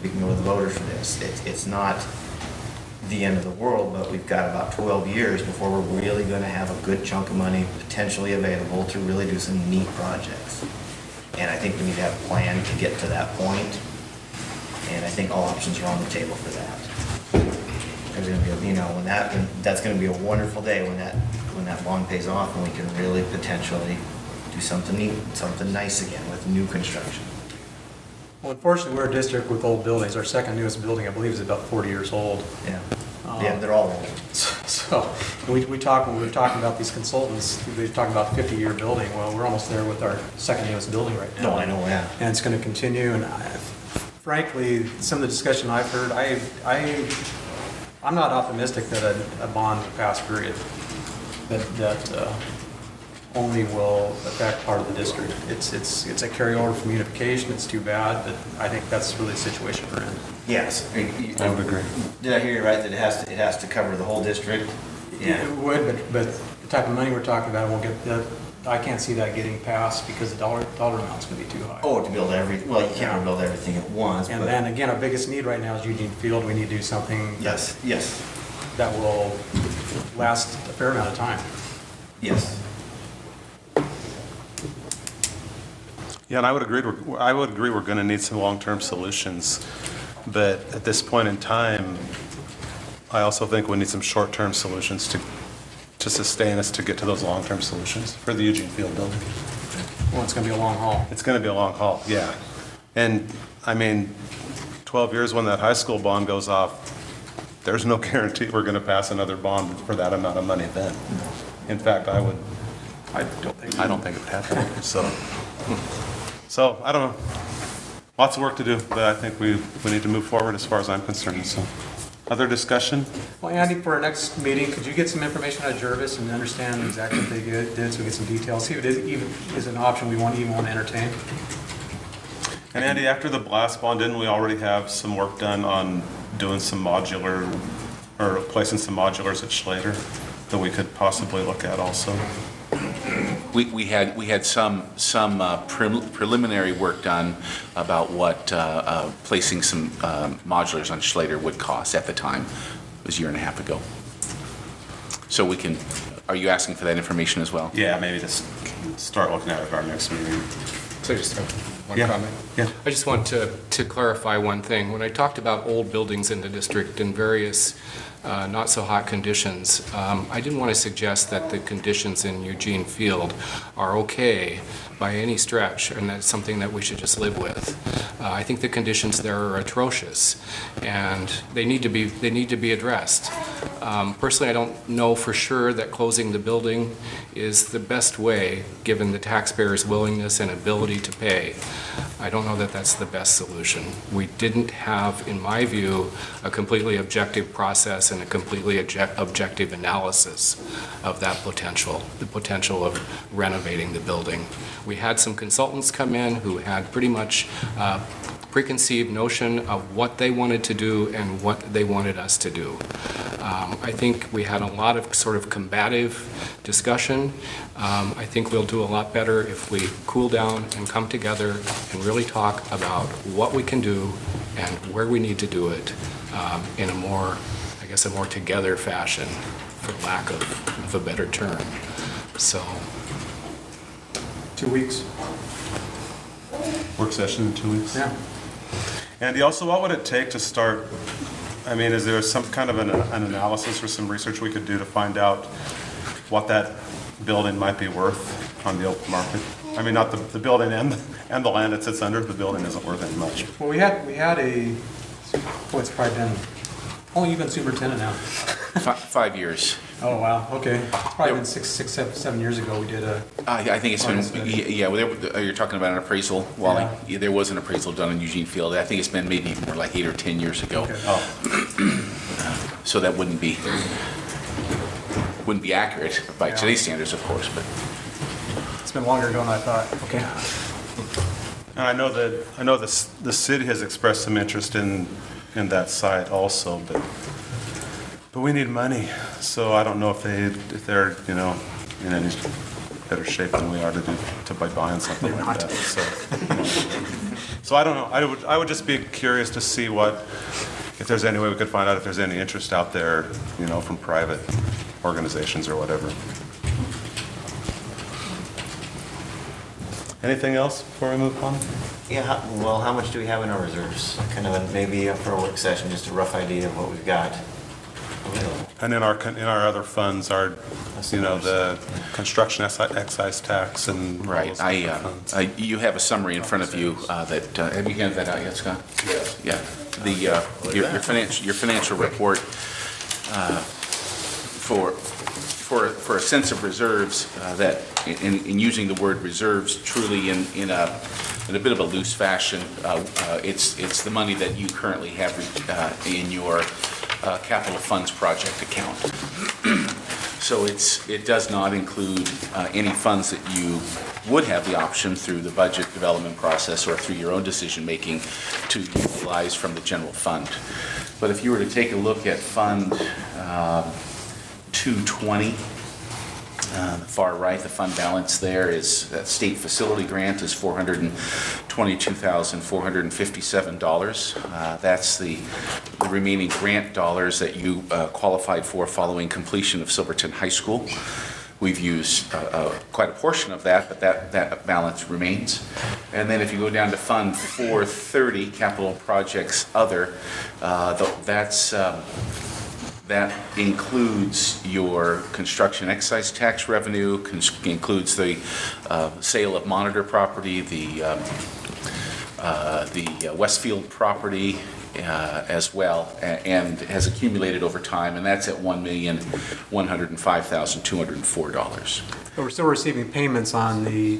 We can go to the voters for this. It's not the end of the world, but we've got about 12 years before we're really going to have a good chunk of money potentially available to really do some neat projects. And I think we need to have a plan to get to that point. And I think all options are on the table for that. There's going to be, you know, that's going to be a wonderful day when that bond pays off and we can really potentially do something neat, something nice again with new construction. Well, unfortunately, we're a district with old buildings. Our second newest building, I believe, is about 40 years old. Yeah. Yeah, they're all old. So when we were talking about these consultants, they're talking about 50-year building. Well, we're almost there with our second newest building right now. No, I know, yeah. And it's going to continue. And frankly, some of the discussion I've heard, I'm not optimistic that a bond would pass, period. That only will affect part of the district. It's a carryover from unification. It's too bad, but I think that's really the situation we're in. Yes. I would agree. Did I hear you right, that it has to cover the whole district? Yeah. It would, but the type of money we're talking about won't get that. I can't see that getting passed because the dollar amount's going to be too high. Oh, to build well, you can't build everything at once. And but then again, our biggest need right now is Eugene Field. We need to do something yes, that will last a fair amount of time. yes. Yeah, and I would agree we're going to need some long-term solutions. But at this point in time, I also think we need some short-term solutions to sustain us to get to those long-term solutions for the Eugene Field building. Well, it's going to be a long haul. It's going to be a long haul, yeah. And, I mean, 12 years when that high school bond goes off, there's no guarantee we're going to pass another bond for that amount of money then. In fact, I don't think it would happen, So, I don't know. Lots of work to do, but I think we need to move forward as far as I'm concerned, so. Other discussion? Well, Andy, for our next meeting, could you get some information out of Jervis and understand exactly what they did so we get some details? See if it is an option we even want to entertain. And Andy, after the blast bond, didn't we already have some work done on doing some modular, or placing some modulars at Schlater that we could possibly look at also? We had some preliminary work done about what placing some modulars on Schlater would cost at the time. It was a year and a half ago. So we can, are you asking for that information as well? Yeah, maybe just start looking at it at our next meeting. So just one Yeah. comment. Yeah. I just want to clarify one thing. When I talked about old buildings in the district and various not so hot conditions, I didn't want to suggest that the conditions in Eugene Field are okay by any stretch, and that's something that we should just live with. I think the conditions there are atrocious, and they need to be addressed. Personally, I don't know for sure that closing the building is the best way, given the taxpayers' willingness and ability to pay. I don't know that that's the best solution. We didn't have, in my view, a completely objective process and a completely objective analysis of that potential, the potential of renovating the building. We had some consultants come in who had pretty much preconceived notion of what they wanted to do and what they wanted us to do. I think we had a lot of sort of combative discussion. I think we'll do a lot better if we cool down and come together and really talk about what we can do and where we need to do it in a more, I guess, a more together fashion, for lack of a better term. So. 2 weeks. Work session in 2 weeks? Yeah. Andy, also, what would it take to start, I mean, is there some kind of an analysis or some research we could do to find out what that building might be worth on the open market? I mean, not the building and the land it sits under. The building isn't worth any much. Well, we had a, boy, it's probably been, oh, you've been superintendent now. 5 years. Oh, wow, okay. It's probably been 7 years ago we did a, I think it's been, yeah, you're talking about an appraisal, Wally? Yeah. Yeah, there was an appraisal done in Eugene Field. I think it's been maybe more like 8 or 10 years ago. okay. So that wouldn't be accurate by today's standards, of course, but. It's been longer ago than I thought. Okay. And I know the city has expressed some interest in that site also, but we need money. So I don't know if they're in any better shape than we are to by buying something like that. So I don't know. I would just be curious to see if there's any way we could find out if there's any interest out there, from private organizations or whatever. Anything else before we move on? Yeah, how much do we have in our reserves? Kind of maybe for a work session, just a rough idea of what we've got available. And in our other funds are, the construction excise tax and all Right. those other funds. You have a summary in front of you that, have you handed that out yet, Scott? Yes. Yeah. Your financial report for a sense of reserves, that in using the word reserves truly in a bit of a loose fashion, it's the money that you currently have in your capital funds project account. So it does not include any funds that you would have the option through the budget development process or through your own decision-making to utilize from the general fund. But if you were to take a look at Fund 220, the far right, the fund balance there is, that state facility grant is $422,457. That's the remaining grant dollars that you qualified for following completion of Silverton High School. We've used quite a portion of that, but that balance remains. And then if you go down to Fund 430, Capital Projects Other, that includes your construction excise tax revenue, includes the sale of monitor property, the Westfield property as well, and has accumulated over time, and that's at $1,105,204. But we're still receiving payments on the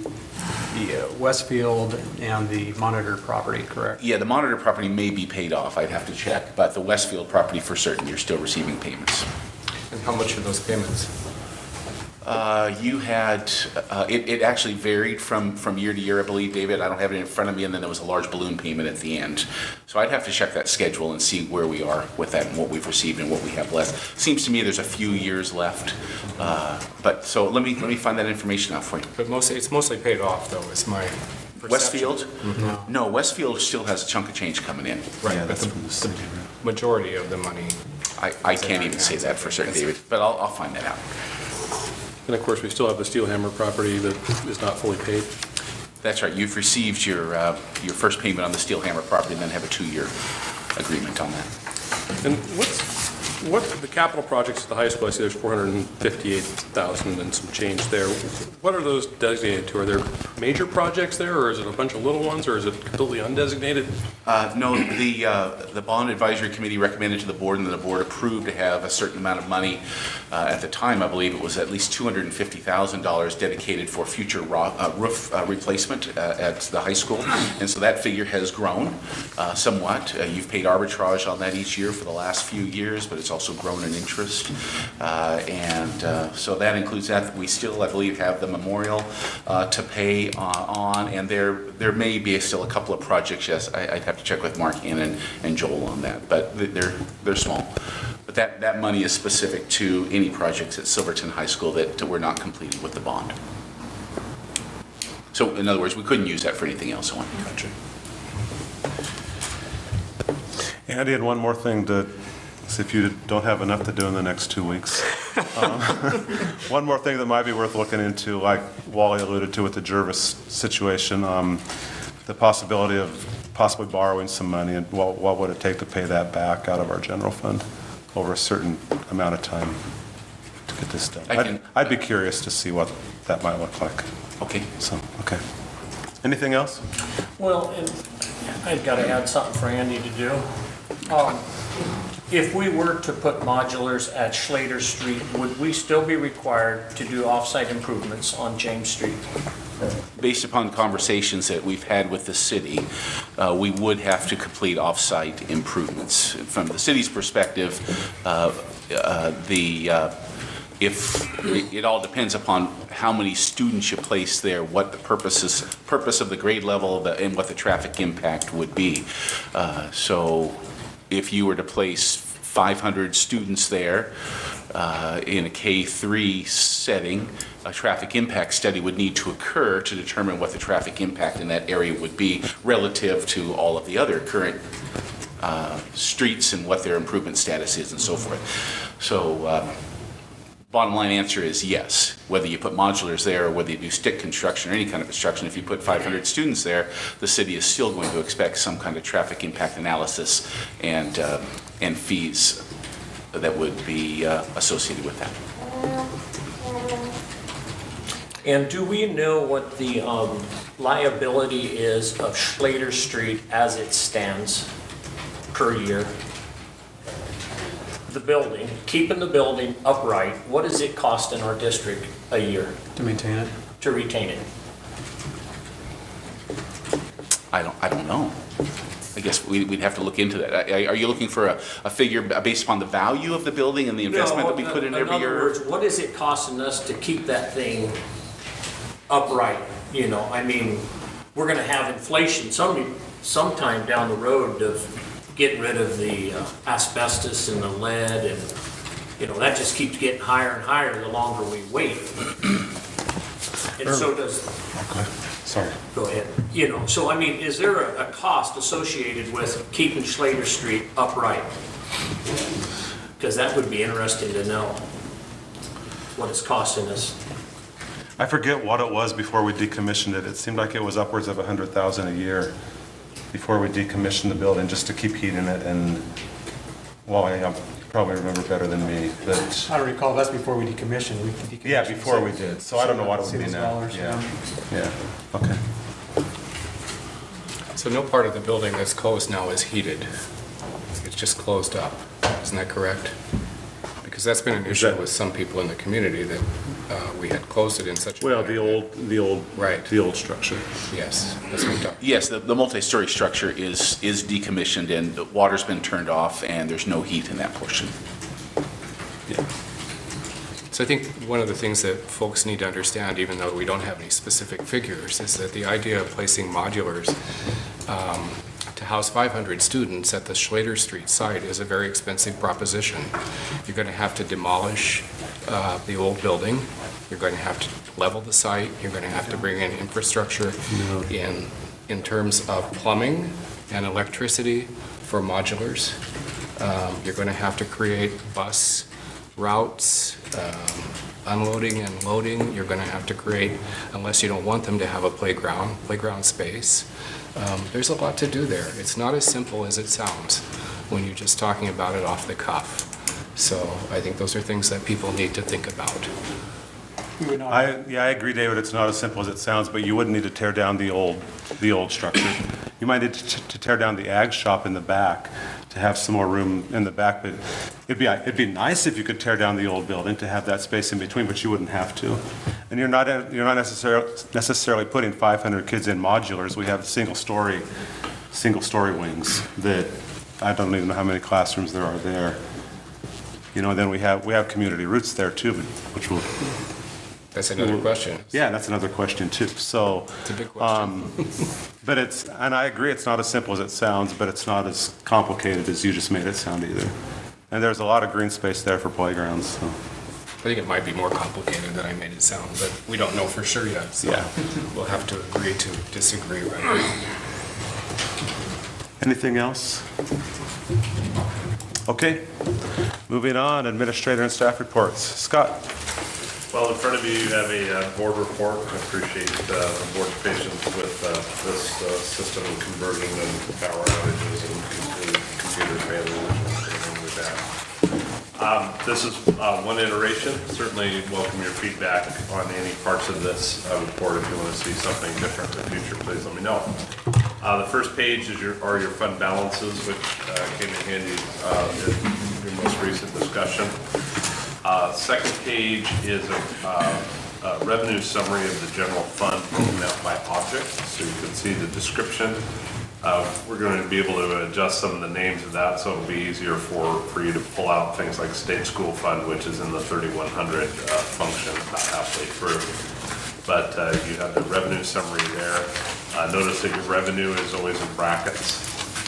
Westfield and the Monitor property, correct? Yeah, the monitor property may be paid off, I'd have to check, but the Westfield property for certain, you're still receiving payments. And how much are those payments? You had, it actually varied from year to year, I believe, David. I don't have it in front of me, and then there was a large balloon payment at the end. So I'd have to check that schedule and see where we are with that and what we've received and what we have left. Seems to me there's a few years left. But so let me find that information out for you. But it's mostly paid off, though, is my perception. Westfield? No, Westfield still has a chunk of change coming in. Right, Yeah, but that's the majority of the money. I can't even say that for certain, David, but I'll find that out. And of course, we still have the Steelhammer property that is not fully paid. That's right. You've received your first payment on the Steelhammer property and then have a 2-year agreement on that. And what the capital projects at the high school, I see there's 458,000 and some change there. What are those designated to? Are there major projects there, or is it a bunch of little ones, or is it completely undesignated? No, the bond advisory committee recommended to the board, and then the board approved to have a certain amount of money. At the time, I believe it was at least $250,000 dedicated for future roof replacement at the high school. And so that figure has grown somewhat. You've paid arbitrage on that each year for the last few years, but it's also grown in interest. So that includes that. We still, I believe, have the memorial to pay on, and there may be still a couple of projects, yes. I'd have to check with Mark Hannon and Joel on that, but they're small. But that money is specific to any projects at Silverton High School that were not completed with the bond. So in other words, we couldn't use that for anything else. Gotcha. Andy had one more thing to, if you don't have enough to do in the next 2 weeks. One more thing that might be worth looking into, like Wally alluded to with the Jervis situation, the possibility of possibly borrowing some money, and what would it take to pay that back out of our general fund over a certain amount of time? get this done. I can- I'd be curious to see what that might look like. Okay. So, okay. Anything else? Well, and I've got to add something for Andy to do. If we were to put modulars at Schlater Street, would we still be required to do off-site improvements on James Street? Based upon conversations that we've had with the city, we would have to complete off-site improvements. From the city's perspective, it all depends upon how many students you place there, what the purpose of the grade level, and what the traffic impact would be. So if you were to place 500 students there in a K-3 setting, a traffic impact study would need to occur to determine what the traffic impact in that area would be relative to all of the other current streets and what their improvement status is and so forth. So bottom line answer is yes. Whether you put modulars there or whether you do stick construction or any kind of construction, if you put 500 students there, the city is still going to expect some kind of traffic impact analysis and fees that would be associated with that. And do we know what the liability is of Schlater Street as it stands per year? The building, keeping the building upright, what does it cost in our district a year To maintain it? to retain it? I don't know. I guess we'd have to look into that. Are you looking for a figure based upon the value of the building and the investment that we put in every year? In other words, what is it costing us to keep that thing upright? You know, I mean, we're gonna have inflation sometime down the road of getting rid of the asbestos and the lead, and, you know, that just keeps getting higher and higher the longer we wait. And so does, Okay. Sorry. go ahead, you know, so I mean, is there a cost associated with keeping Schlater Street upright? Because that would be interesting to know what it's costing us. I forget what it was before we decommissioned it. It seemed like it was upwards of $100,000 a year before we decommissioned the building, just to keep heating it. And, well, you probably remember better than me, that, I don't recall, that's before we decommissioned. We decommissioned. yeah, before we did. So I don't know what it would be now. $6, Yeah, yeah, okay. So no part of the building that's closed now is heated. It's just closed up. Isn't that correct? Because that's been an issue with some people in the community, that we had closed it in such a Well, manner. Right. the old structure. Yes, that's what I'm talking. Yes, the multi-story structure is decommissioned and the water's been turned off and there's no heat in that portion. Yeah. So I think one of the things that folks need to understand, even though we don't have any specific figures, is that the idea of placing modulars to house 500 students at the Schlater Street site is a very expensive proposition. You're going to have to demolish the old building. You're going to have to level the site. You're going to have to bring in infrastructure in terms of plumbing and electricity for modulars. You're going to have to create bus routes, unloading and loading. You're going to have to create, unless you don't want them to have a playground space. There's a lot to do there. It's not as simple as it sounds when you're just talking about it off the cuff. So I think those are things that people need to think about. I agree, David, it's not as simple as it sounds, but you wouldn't need to tear down the old structure. You might need to tear down the ag shop in the back to have some more room in the back, but it'd be nice if you could tear down the old building to have that space in between, but you wouldn't have to. And you're not necessarily putting 500 kids in modulars. We have single story wings that I don't even know how many classrooms there are there. You know, and then we have community roots there too, which will. That's another question. Yeah, that's another question too. So, It's a big question. but and I agree, it's not as simple as it sounds, but it's not as complicated as you just made it sound either. And there's a lot of green space there for playgrounds. So. I think it might be more complicated than I made it sound, but we don't know for sure yet. So Yeah. we'll have to agree to disagree right now. Anything else? Okay, moving on, administrator and staff reports. Scott? Well, in front of you, you have a board report. I appreciate the board's patience with this system conversion and power outages and computer failures and everything with that. This is one iteration. Certainly welcome your feedback on any parts of this report. If you want to see something different in the future, please let me know. The first page is your fund balances, which came in handy in your most recent discussion. Second page is a revenue summary of the general fund broken out by object, so you can see the description. We're going to be able to adjust some of the names of that, so it'll be easier for you to pull out things like state school fund, which is in the 3100 function about halfway through. But you have the revenue summary there. Notice that your revenue is always in brackets,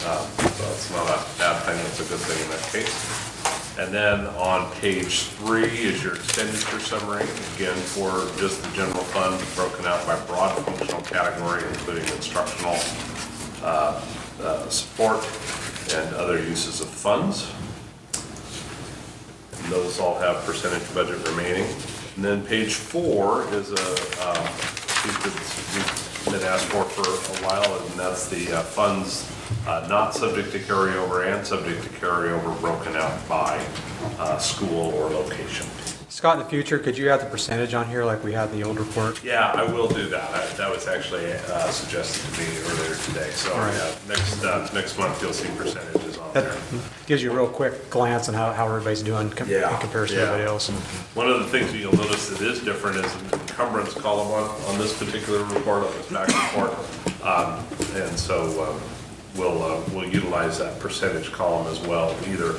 so it's not a bad thing, it's a good thing in that case. And then on page 3 is your expenditure summary, again for just the general fund, broken out by broad functional category, including instructional, support, and other uses of funds. And those all have percentage budget remaining. And then page 4 is a piece that's been asked for a while, and that's the funds not subject to carryover and subject to carryover broken out by school or location. Scott, in the future, could you add the percentage on here like we had in the old report? Yeah, I will do that. That was actually suggested to me earlier today. So Right. next month you'll see percentages on That there. gives you a real quick glance on how everybody's doing in comparison to everybody else. One of the things that you'll notice that is different is the encumbrance column on this particular report, on this back report. And so we'll utilize that percentage column as well, either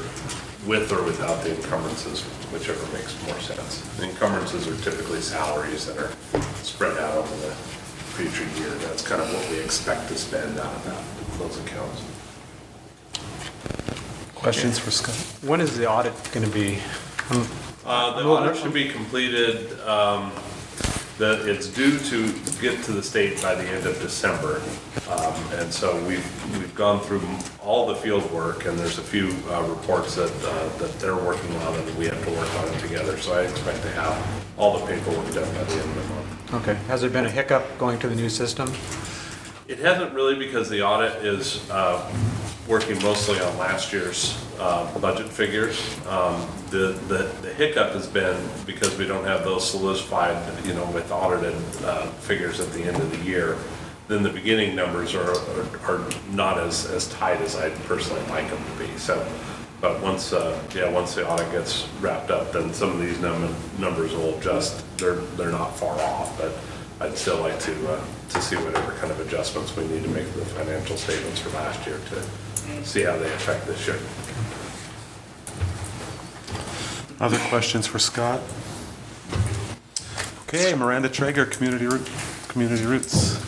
with or without the encumbrances, whichever makes more sense. The encumbrances are typically salaries that are spread out over the future year. That's kind of what we expect to spend out of those accounts. Questions for Scott? When is the audit going to be? The audit should be completed, that it's due to get to the state by the end of December. And so we've gone through all the field work, and there's a few reports that they're working on and we have to work on it together. So I expect to have all the paperwork done by the end of the month. Okay. Has there been a hiccup going to the new system? It hasn't really, because the audit is working mostly on last year's budget figures. The hiccup has been because we don't have those solidified, with audited figures at the end of the year. Then the beginning numbers are not as tight as I'd personally like them to be. So, but once the audit gets wrapped up, then some of these numbers will adjust. They're not far off, but I'd still like to see whatever kind of adjustments we need to make to the financial statements for last year to see how they affect this year. Other questions for Scott? Okay, Miranda Traeger, Community Roots.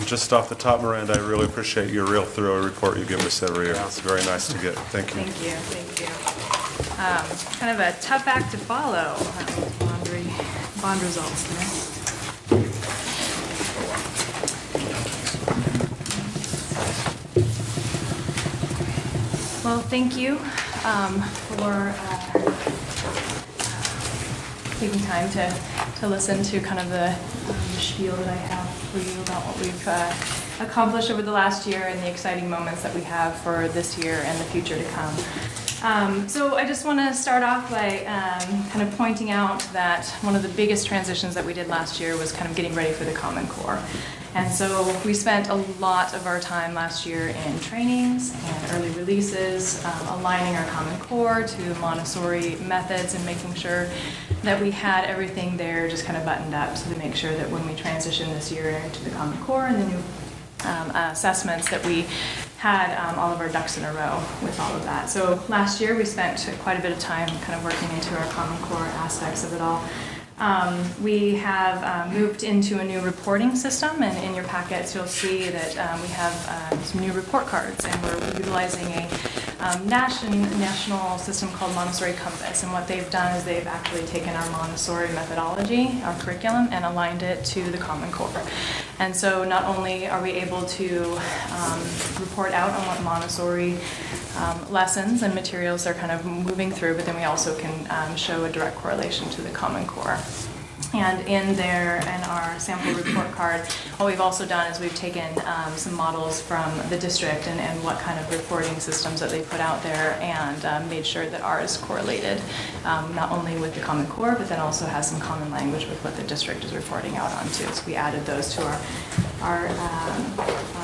Just off the top, Miranda, I really appreciate your real thorough report you give us every year. It's very nice to get. Thank you. Thank you. Kind of a tough act to follow, bond results there. Well, thank you for taking time to listen to kind of the spiel that I have for you about what we've accomplished over the last year and the exciting moments that we have for this year and the future to come. So I just want to start off by kind of pointing out that one of the biggest transitions that we did last year was kind of getting ready for the Common Core. And so we spent a lot of our time last year in trainings and early releases, aligning our Common Core to Montessori methods and making sure that we had everything there just kind of buttoned up, so to make sure that when we transition this year into the Common Core and the new assessments, that we had all of our ducks in a row with all of that. So last year we spent quite a bit of time kind of working into our Common Core aspects of it all. We have moved into a new reporting system, and in your packets you'll see that we have some new report cards, and we're utilizing a national system called Montessori Compass. And what they've done is they've actually taken our Montessori methodology, our curriculum, and aligned it to the Common Core. And so not only are we able to report out on what Montessori lessons and materials are kind of moving through, but then we also can show a direct correlation to the Common Core. And in our sample report card, what we've also done is we've taken some models from the district and what kind of reporting systems that they put out there, and made sure that ours correlated not only with the Common Core, but then also has some common language with what the district is reporting out onto. So we added those to our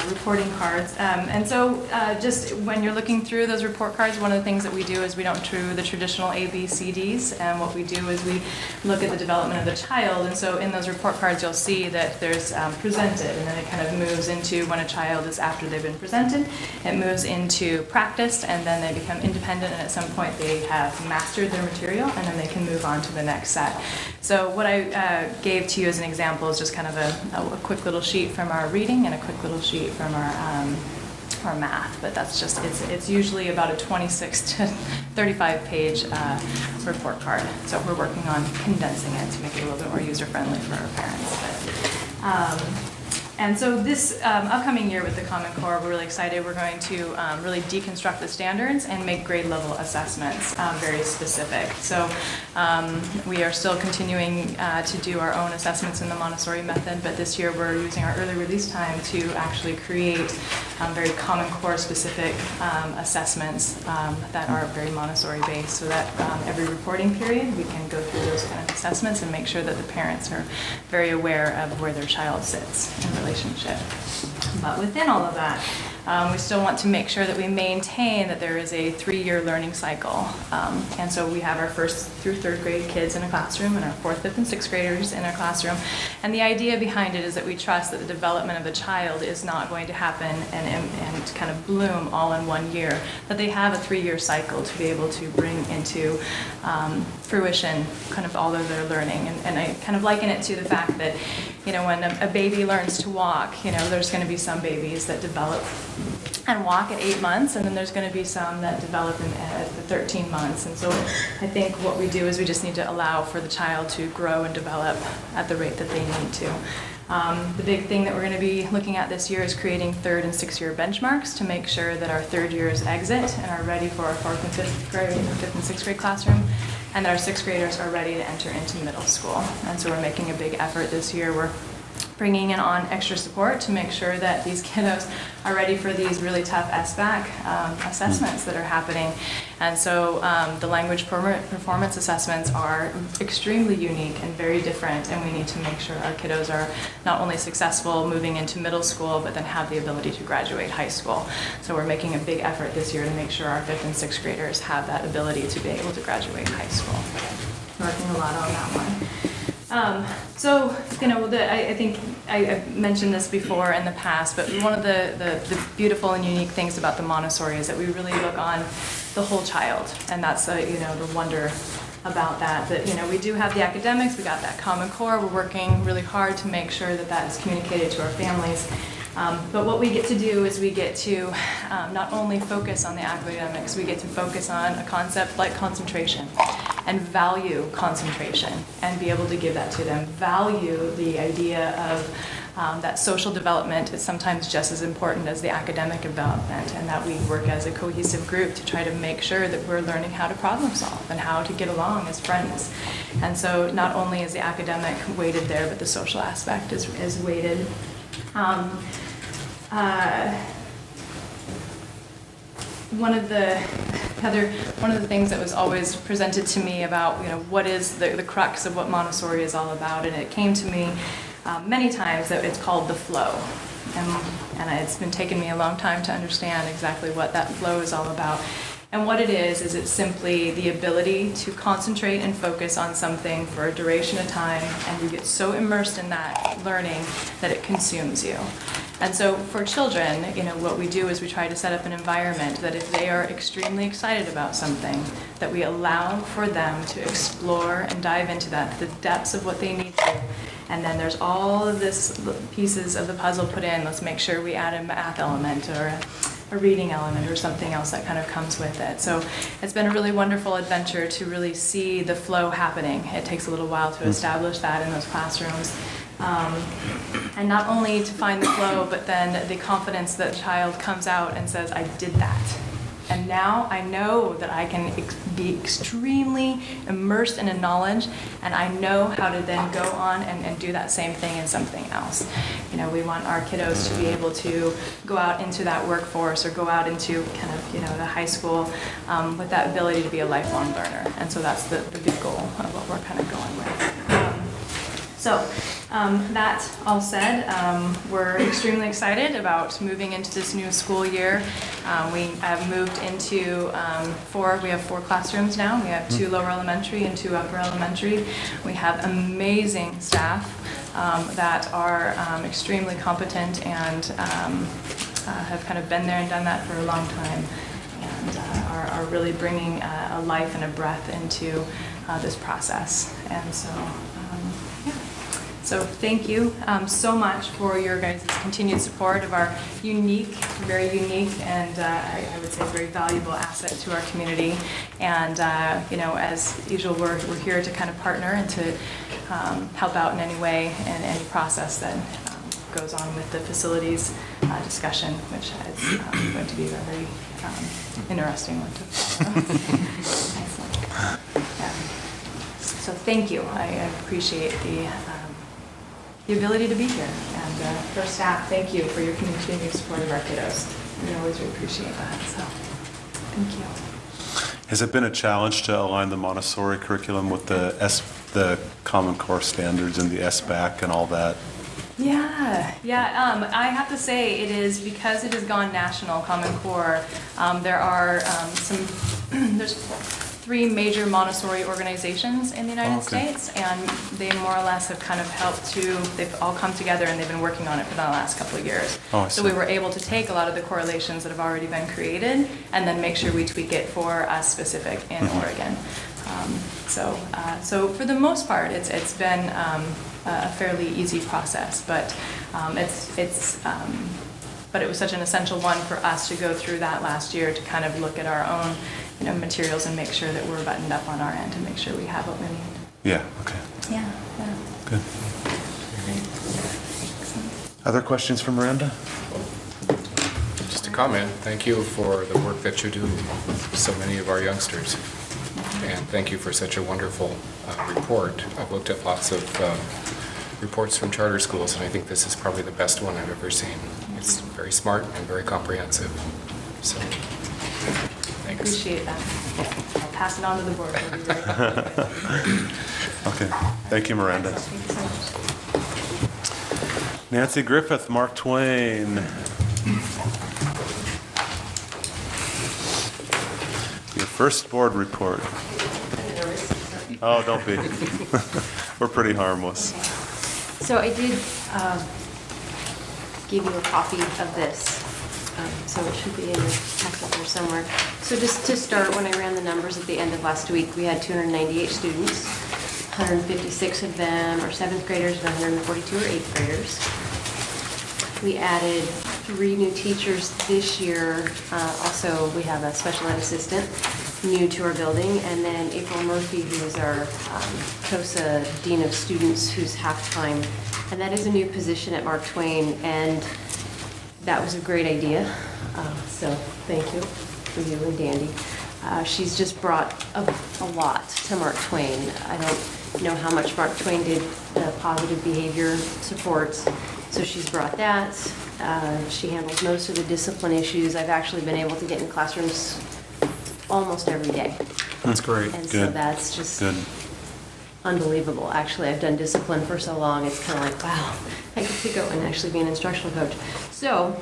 reporting cards. And so just when you're looking through those report cards, one of the things that we do is we don't do the traditional A, B, C, Ds, and what we do is we look at the development of the child. And so in those report cards, you'll see that there's presented, and then it kind of moves into when a child is after they've been presented, it moves into practiced, and then they become independent, and at some point they have mastered their material, and then they can move on to the next set. So what I gave to you as an example is just kind of a quick little sheet from our reading and a quick little sheet from our math, but that's just, it's usually about a 26 to 35 page report card. So we're working on condensing it to make it a little bit more user-friendly for our parents. And so this upcoming year with the Common Core, we're really excited. We're going to really deconstruct the standards and make grade level assessments very specific. So we are still continuing to do our own assessments in the Montessori method, but this year we're using our early release time to actually create very Common Core specific assessments that are very Montessori based, so that every reporting period we can go through those kind of assessments and make sure that the parents are very aware of where their child sits in relationship. But within all of that, we still want to make sure that we maintain that there is a 3-year learning cycle. And so we have our 1st through 3rd grade kids in a classroom and our 4th, 5th, and 6th graders in our classroom. And the idea behind it is that we trust that the development of the child is not going to happen and kind of bloom all in 1 year, that they have a 3-year cycle to be able to bring into fruition kind of all of their learning. And I kind of liken it to the fact that, you know, when a baby learns to walk, you know, there's going to be some babies that develop and walk at 8 months, and then there's going to be some that develop at the 13 months. And so I think what we do is we just need to allow for the child to grow and develop at the rate that they need to. The big thing that we're going to be looking at this year is creating 3rd and 6th year benchmarks to make sure that our 3rd years exit and are ready for our 4th and 5th grade, 5th and 6th grade classroom, and that our 6th graders are ready to enter into middle school. And so we're making a big effort this year. We're bringing in on extra support to make sure that these kiddos are ready for these really tough SBAC assessments that are happening. And so the language performance assessments are extremely unique and very different, and we need to make sure our kiddos are not only successful moving into middle school, but then have the ability to graduate high school. So we're making a big effort this year to make sure our 5th and 6th graders have that ability to be able to graduate high school. We're working a lot on that one. So, you know, I think I mentioned this before in the past, but one of the beautiful and unique things about the Montessori is that we really look on the whole child, and that's, you know, the wonder about that, you know, we do have the academics, we got that Common Core, we're working really hard to make sure that that is communicated to our families. But what we get to do is we get to not only focus on the academics, we get to focus on a concept like concentration and value concentration and be able to give that to them. Value the idea of that social development is sometimes just as important as the academic development, and that we work as a cohesive group to try to make sure that we're learning how to problem solve and how to get along as friends. And so not only is the academic weighted there, but the social aspect is weighted. One of the things that was always presented to me about, you know, what is the crux of what Montessori is all about, and it came to me many times that it's called the flow. And it's been taking me a long time to understand exactly what that flow is all about. And what it is it's simply the ability to concentrate and focus on something for a duration of time, and you get so immersed in that learning that it consumes you. And so for children, you know, what we do is we try to set up an environment that if they are extremely excited about something, that we allow for them to explore and dive into that, the depths of what they need to. And then there's all of this pieces of the puzzle put in. Let's make sure we add a math element or a reading element or something else that kind of comes with it. So it's been a really wonderful adventure to really see the flow happening. It takes a little while to establish that in those classrooms. And not only to find the flow, but then the confidence that the child comes out and says, I did that. And now I know that I can be extremely immersed in a knowledge, and I know how to then go on and do that same thing in something else. You know, we want our kiddos to be able to go out into that workforce or go out into kind of, you know, the high school with that ability to be a lifelong learner. And so that's the big goal of what we're kind of going with. That all said, we're extremely excited about moving into this new school year. We have moved into we have 4 classrooms now. We have 2 lower elementary and 2 upper elementary. We have amazing staff that are extremely competent and have kind of been there and done that for a long time, and are really bringing a life and a breath into this process. And so, So thank you so much for your guys' continued support of our very unique, and I would say very valuable asset to our community. And you know, as usual, we're here to kind of partner and to help out in any way in any process that goes on with the facilities discussion, which is going to be a very interesting one to follow. Yeah. So thank you. I appreciate the ability to be here. And for staff, thank you for your continued support of our kiddos. We always appreciate that, so thank you. Has it been a challenge to align the Montessori curriculum with the Common Core standards and the SBAC and all that? Yeah. I have to say it is, because it has gone national, Common Core, there are there's 3 major Montessori organizations in the United States, and they more or less have kind of they've all come together and they've been working on it for the last couple of years. So we were able to take a lot of the correlations that have already been created and then make sure we tweak it for us specific in Oregon. So for the most part, it's been a fairly easy process, but but it was such an essential one for us to go through that last year to kind of look at our own, you know, materials and make sure that we're buttoned up on our end to make sure we have what we need. Yeah, okay. Yeah. Good. Other questions for Miranda? Just a comment. Thank you for the work that you do with so many of our youngsters. And thank you for such a wonderful report. I've looked at lots of reports from charter schools, and I think this is probably the best one I've ever seen. It's very smart and very comprehensive. So, thanks. Appreciate that. I'll pass it on to the board. We'll be very happy. Okay. Thank you, Miranda. Thank you so much. Nancy Griffith, Mark Twain. Your first board report. Oh, don't be. We're pretty harmless. So I did give you a copy of this, so it should be in your packet there somewhere. So just to start, when I ran the numbers at the end of last week, we had 298 students. 156 of them are 7th graders and 142 are 8th graders. We added 3 new teachers this year. Also, we have a special ed assistant new to our building, and then April Murphy, who is our COSA Dean of Students, who's half-time. And that is a new position at Mark Twain, and that was a great idea. So thank you for you and Dandy. She's just brought a lot to Mark Twain. I don't know how much Mark Twain did positive behavior supports, so she's brought that. She handles most of the discipline issues. I've actually been able to get in classrooms almost every day. That's great. And so that's just unbelievable. Actually, I've done discipline for so long, it's kind of like, wow, I get to go and actually be an instructional coach. So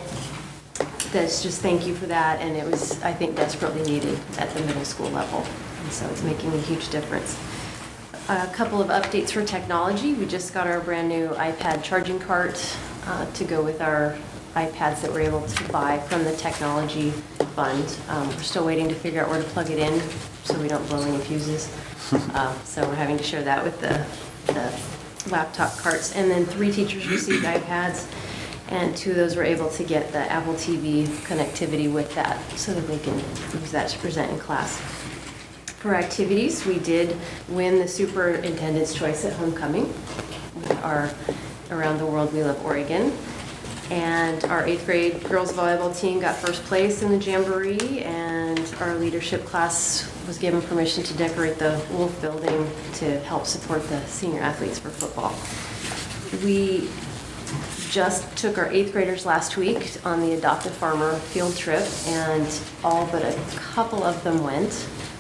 that's just thank you for that, and it was, I think, desperately needed at the middle school level, and so it's making a huge difference. A couple of updates for technology. We just got our brand new iPad charging cart to go with our iPads that we're able to buy from the technology fund. We're still waiting to figure out where to plug it in so we don't blow any fuses. So we're having to share that with the laptop carts. And then 3 teachers received iPads, and 2 of those were able to get the Apple TV connectivity with that so that they can use that to present in class. For activities, we did win the Superintendent's Choice at Homecoming. We are Around the World We Love Oregon. And our 8th grade girls volleyball team got first place in the Jamboree, and and our leadership class was given permission to decorate the Wolf Building to help support the senior athletes for football. We just took our 8th graders last week on the Adopt a Farmer field trip, and all but a couple of them went,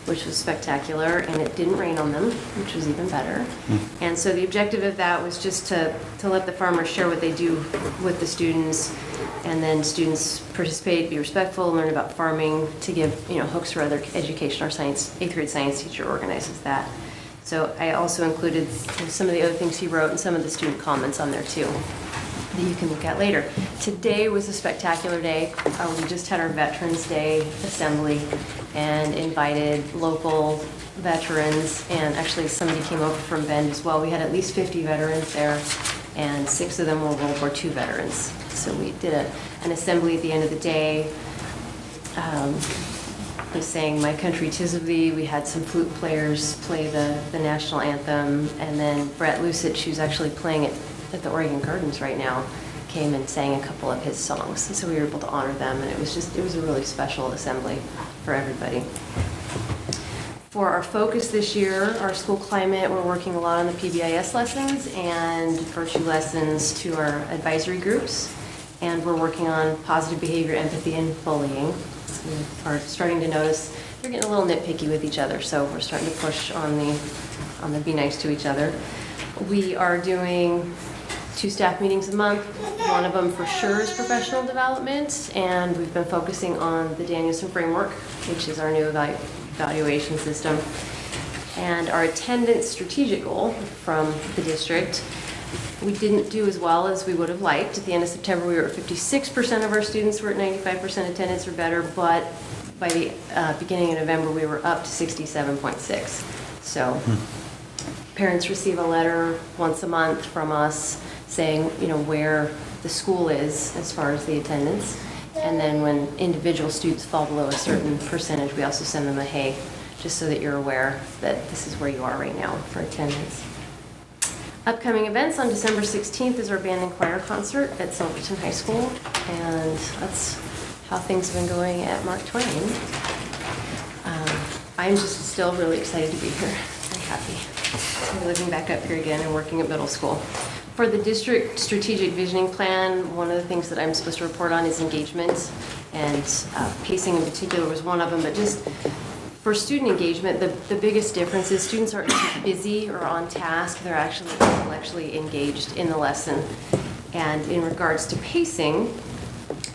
which was spectacular, and it didn't rain on them, which was even better. And so the objective of that was just to let the farmers share what they do with the students, and then students participate, be respectful, learn about farming, to give hooks for other education. Our 8th grade science teacher organizes that. So I also included some of the other things he wrote and some of the student comments on there too, that you can look at later. Today was a spectacular day. We just had our Veterans Day assembly and invited local veterans, and actually somebody came over from Bend as well. We had at least 50 veterans there, and 6 of them were World War II veterans. So we did an assembly at the end of the day. We sang My Country 'Tis of Thee. We had some flute players play the national anthem, and then Brett Lucich, who's actually playing it at the Oregon Gardens right now, came and sang a couple of his songs. And so we were able to honor them, and it was a really special assembly for everybody. For our focus this year, our school climate, we're working a lot on the PBIS lessons and virtue lessons to our advisory groups. And we're working on positive behavior, empathy, and bullying. So we are starting to notice they're getting a little nitpicky with each other, so we're starting to push on the be nice to each other. We are doing 2 staff meetings a month. One of them for sure is professional development, and we've been focusing on the Danielson framework, which is our new evaluation system. And our attendance strategic goal from the district, we didn't do as well as we would have liked. At the end of September, we were at 56% of our students were at 95% attendance or better, but by the beginning of November, we were up to 67.6. So parents receive a letter once a month from us saying, where the school is as far as the attendance. And then when individual students fall below a certain percentage, we also send them a hey, just so that you're aware that this is where you are right now for attendance. Upcoming events on December 16th is our band and choir concert at Silverton High School, and that's how things have been going at Mark Twain. I'm just still really excited to be here, very happy. So living back up here again and working at middle school. For the district strategic visioning plan, one of the things that I'm supposed to report on is engagement, and pacing in particular was one of them, but just for student engagement, the biggest difference is students aren't busy or on task, they're actually intellectually engaged in the lesson. And in regards to pacing,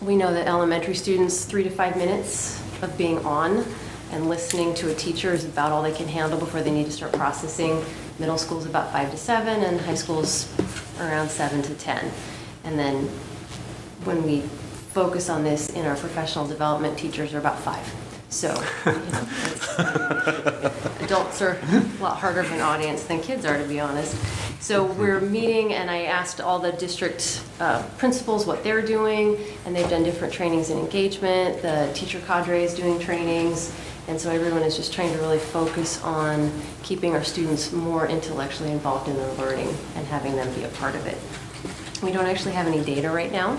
we know that elementary students, 3 to 5 minutes of being on and listening to a teacher is about all they can handle before they need to start processing. Middle school is about 5 to 7, and high school is around 7 to 10. And then when we focus on this in our professional development, teachers are about 5. So adults are a lot harder of an audience than kids are, to be honest. So we're meeting, and I asked all the district principals what they're doing, and they've done different trainings in engagement. The teacher cadre is doing trainings, and so everyone is just trying to really focus on keeping our students more intellectually involved in their learning and having them be a part of it. We don't actually have any data right now.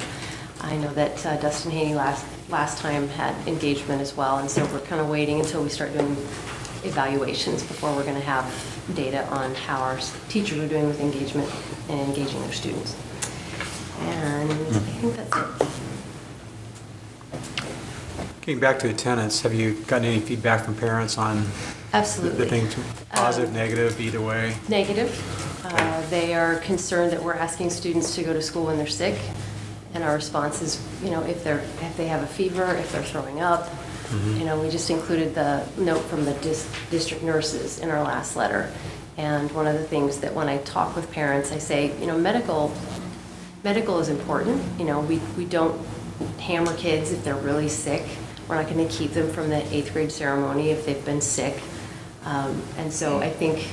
I know that Dustin Haney last time had engagement as well, and so we're kind of waiting until we start doing evaluations before we're going to have data on how our teachers are doing with engagement and engaging their students. And I think that's it. Getting back to attendance, have you gotten any feedback from parents on Absolutely. the things, positive, negative, either way? Negative. They are concerned that we're asking students to go to school when they're sick. And our response is, if they have a fever, if they're throwing up, we just included the note from the district nurses in our last letter. And one of the things that when I talk with parents, I say, medical is important. We don't hammer kids if they're really sick. We're not going to keep them from the 8th grade ceremony if they've been sick. And so I think,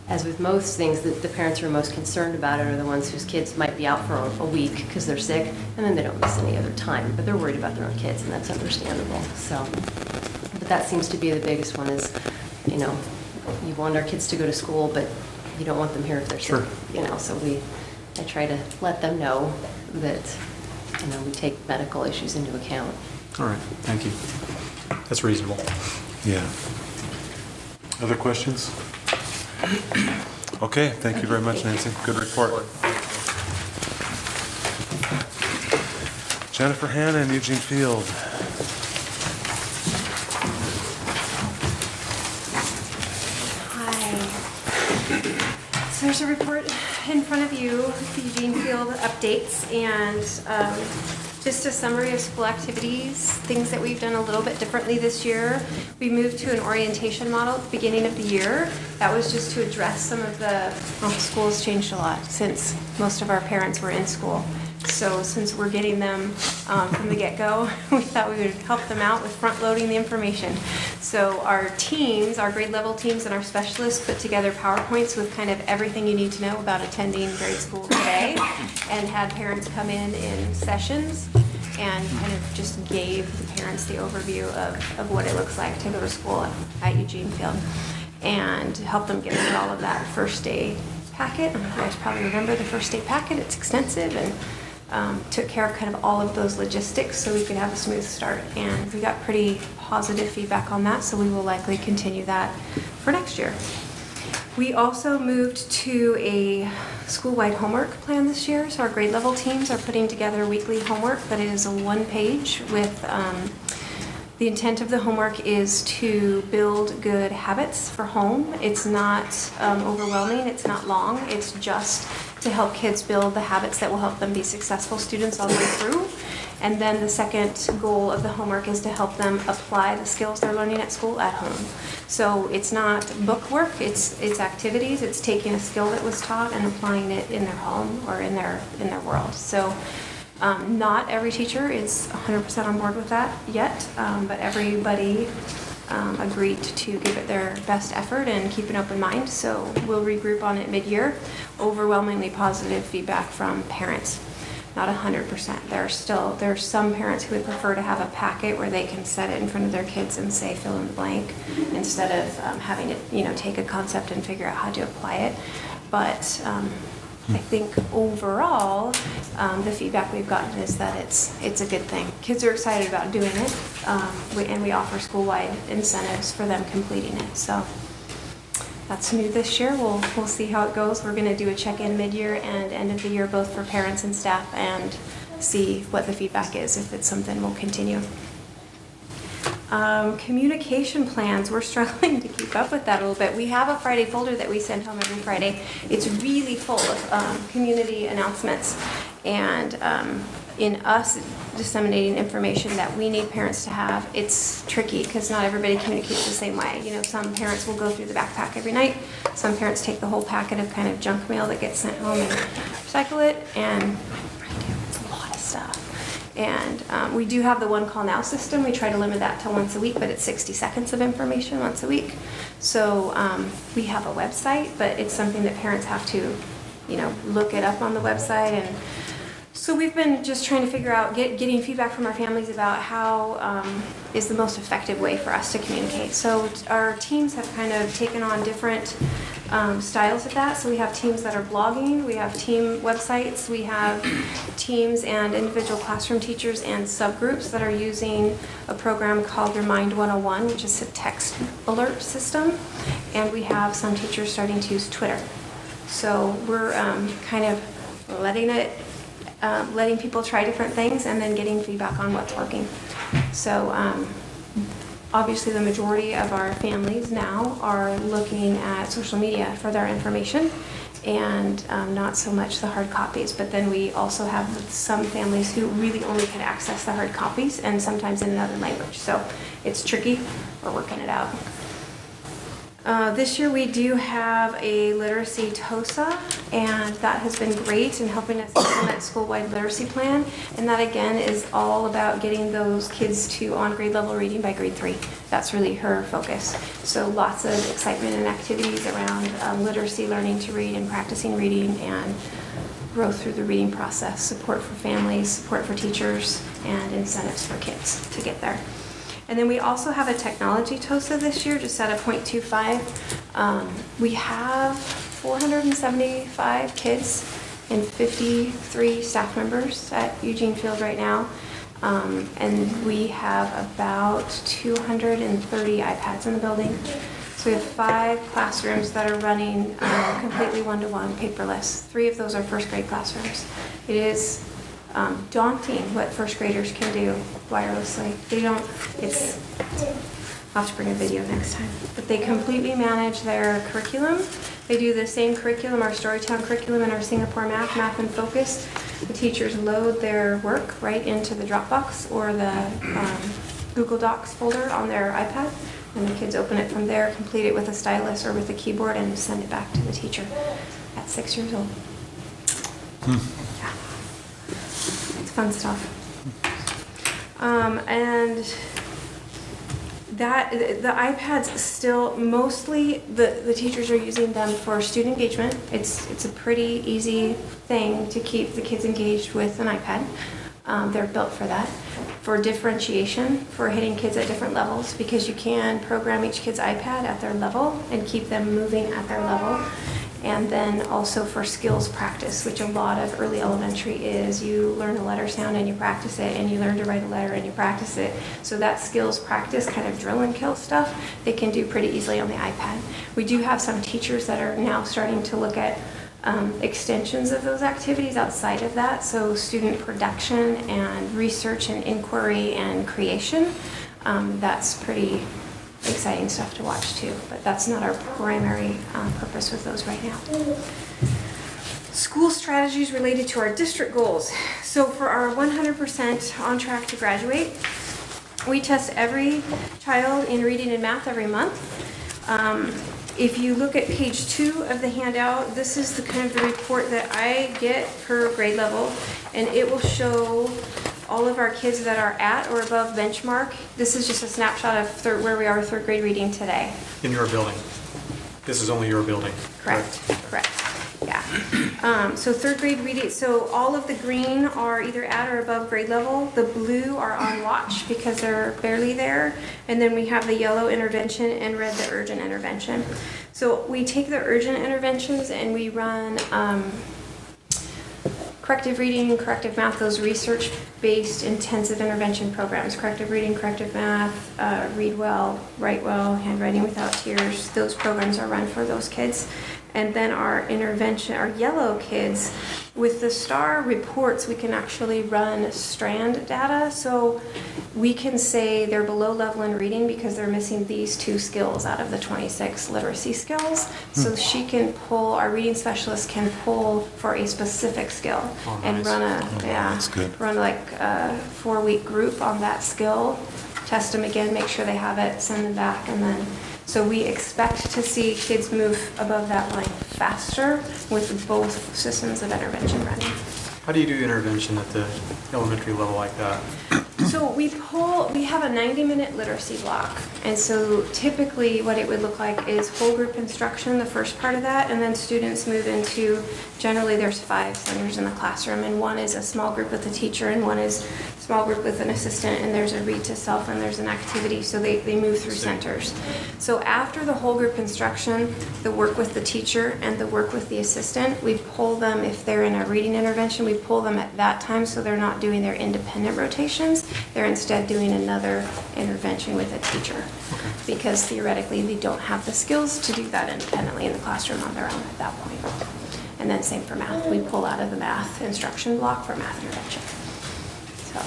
as with most things, the parents who are most concerned about it are the ones whose kids might be out for a week because they're sick, and then they don't miss any other time. But they're worried about their own kids, and that's understandable. So, but that seems to be the biggest one is, you want our kids to go to school, but you don't want them here if they're sick. Sure. So I try to let them know that, we take medical issues into account. All right, thank you. that's reasonable. Yeah. Other questions? Okay, thank you very much, Nancy. Good report. Jennifer Hanna and Eugene Field. Hi. So there's a report in front of you, the Eugene Field updates, and just a summary of school activities, things that we've done a little bit differently this year. We moved to an orientation model at the beginning of the year. That was just to address some of the, well, school's changed a lot since most of our parents were in school. So since we're getting them from the get-go, we thought we would help them out with front-loading the information. So our teams, our grade level teams and our specialists put together PowerPoints with kind of everything you need to know about attending grade school today, and had parents come in sessions and kind of just gave the parents the overview of what it looks like to go to school at Eugene Field, and help them get through all of that first day packet. You guys probably remember the first day packet. It's extensive, and took care of kind of all of those logistics so we could have a smooth start. And we got pretty positive feedback on that, so we will likely continue that for next year. We also moved to a school-wide homework plan this year, so our grade level teams are putting together weekly homework, but it is a one-page with the intent of the homework is to build good habits for home. It's not overwhelming, it's not long, it's just to help kids build the habits that will help them be successful students all the way through. And then the second goal of the homework is to help them apply the skills they're learning at school at home. So it's not book work, it's activities, it's taking a skill that was taught and applying it in their home or in their world. So not every teacher is 100% on board with that yet, but everybody agreed to give it their best effort and keep an open mind. So we'll regroup on it mid-year. Overwhelmingly positive feedback from parents. Not 100%. There's some parents who would prefer to have a packet where they can set it in front of their kids and say fill in the blank instead of having it, take a concept and figure out how to apply it. But I think overall, the feedback we've gotten is that it's a good thing. Kids are excited about doing it, and we offer school-wide incentives for them completing it. So that's new this year. We'll see how it goes. We're going to do a check-in mid-year and end of the year, both for parents and staff, and see what the feedback is, if it's something we'll continue. Communication plans, we're struggling to keep up with that a little bit. We have a Friday folder that we send home every Friday. It's really full of community announcements, and in us disseminating information that we need parents to have, it's tricky because not everybody communicates the same way. Some parents will go through the backpack every night. Some parents take the whole packet of kind of junk mail that gets sent home and recycle it, and it's a lot of stuff. And we do have the One Call Now system. We try to limit that to once a week, but it's 60 seconds of information once a week. So we have a website, but it's something that parents have to, look it up on the website. And so we've been just trying to figure out, getting feedback from our families about how is the most effective way for us to communicate. So our teams have kind of taken on different styles of that. So we have teams that are blogging, we have team websites, we have teams and individual classroom teachers and subgroups that are using a program called Remind 101, which is a text alert system. And we have some teachers starting to use Twitter. So we're kind of letting people try different things and then getting feedback on what's working. So obviously the majority of our families now are looking at social media for their information, and not so much the hard copies. But then we also have some families who really only can access the hard copies, and sometimes in another language. So it's tricky. We're working it out. This year we do have a literacy TOSA, and that has been great in helping us implement school-wide literacy plan. And that again is all about getting those kids to on grade level reading by grade 3. That's really her focus. So lots of excitement and activities around literacy, learning to read and practicing reading, and growth through the reading process, support for families, support for teachers, and incentives for kids to get there. And then we also have a technology TOSA this year, just at a 0.25. We have 475 kids and 53 staff members at Eugene Field right now. And we have about 230 iPads in the building. So we have 5 classrooms that are running completely one-to-one, paperless. 3 of those are first grade classrooms. It is daunting what first graders can do wirelessly. They don't, I'll have to bring a video next time. But they completely manage their curriculum. They do the same curriculum, our Storytown curriculum and our Singapore Math and Focus. The teachers load their work right into the Dropbox or the Google Docs folder on their iPad. And the kids open it from there, complete it with a stylus or with a keyboard, and send it back to the teacher at 6 years old. Yeah. It's fun stuff. And that the iPads still mostly the teachers are using them for student engagement. It's a pretty easy thing to keep the kids engaged with an iPad. They're built for that. For differentiation, for hitting kids at different levels, because you can program each kid's iPad at their level and keep them moving at their level. And then also for skills practice, which a lot of early elementary is. You learn a letter sound and you practice it, and you learn to write a letter and you practice it. So that skills practice kind of drill and kill stuff, they can do pretty easily on the iPad. We do have some teachers that are now starting to look at extensions of those activities outside of that. So student production and research and inquiry and creation. That's pretty exciting stuff to watch too, but that's not our primary purpose with those right now. School strategies related to our district goals. So for our 100% on track to graduate, we test every child in reading and math every month. If you look at page 2 of the handout, this is the kind of the report that I get per grade level, and it will show all of our kids that are at or above benchmark. This is just a snapshot of where we are with third grade reading today. In your building? This is only your building? Correct. Yeah. So third grade reading, so all of the green are either at or above grade level. The blue are on watch because they're barely there. And then we have the yellow intervention and red the urgent intervention. So we take the urgent interventions and we run corrective reading, corrective math, those research-based intensive intervention programs. Corrective reading, corrective math, read well, write well, handwriting without tears. Those programs are run for those kids. And then our intervention, our yellow kids, with the STAR reports, we can actually run strand data. So we can say they're below level in reading because they're missing these 2 skills out of the 26 literacy skills. So she can pull, our reading specialist can pull for a specific skill and run run like a 4-week group on that skill, test them again, make sure they have it, send them back, and then so we expect to see kids move above that line faster with both systems of intervention running. How do you do intervention at the elementary level like that? So we have a 90-minute literacy block. And so typically what it would look like is whole group instruction, the first part of that, and then students move into, generally there's 5 centers in the classroom, and one is a small group with a teacher, and one is small group with an assistant, and there's a read to self, and there's an activity, so they move through centers. So after the whole group instruction, the work with the teacher and the work with the assistant, we pull them, if they're in a reading intervention, we pull them at that time so they're not doing their independent rotations, they're instead doing another intervention with a teacher. Because theoretically, they don't have the skills to do that independently in the classroom on their own at that point. And then same for math, we pull out of the math instruction block for math intervention. So,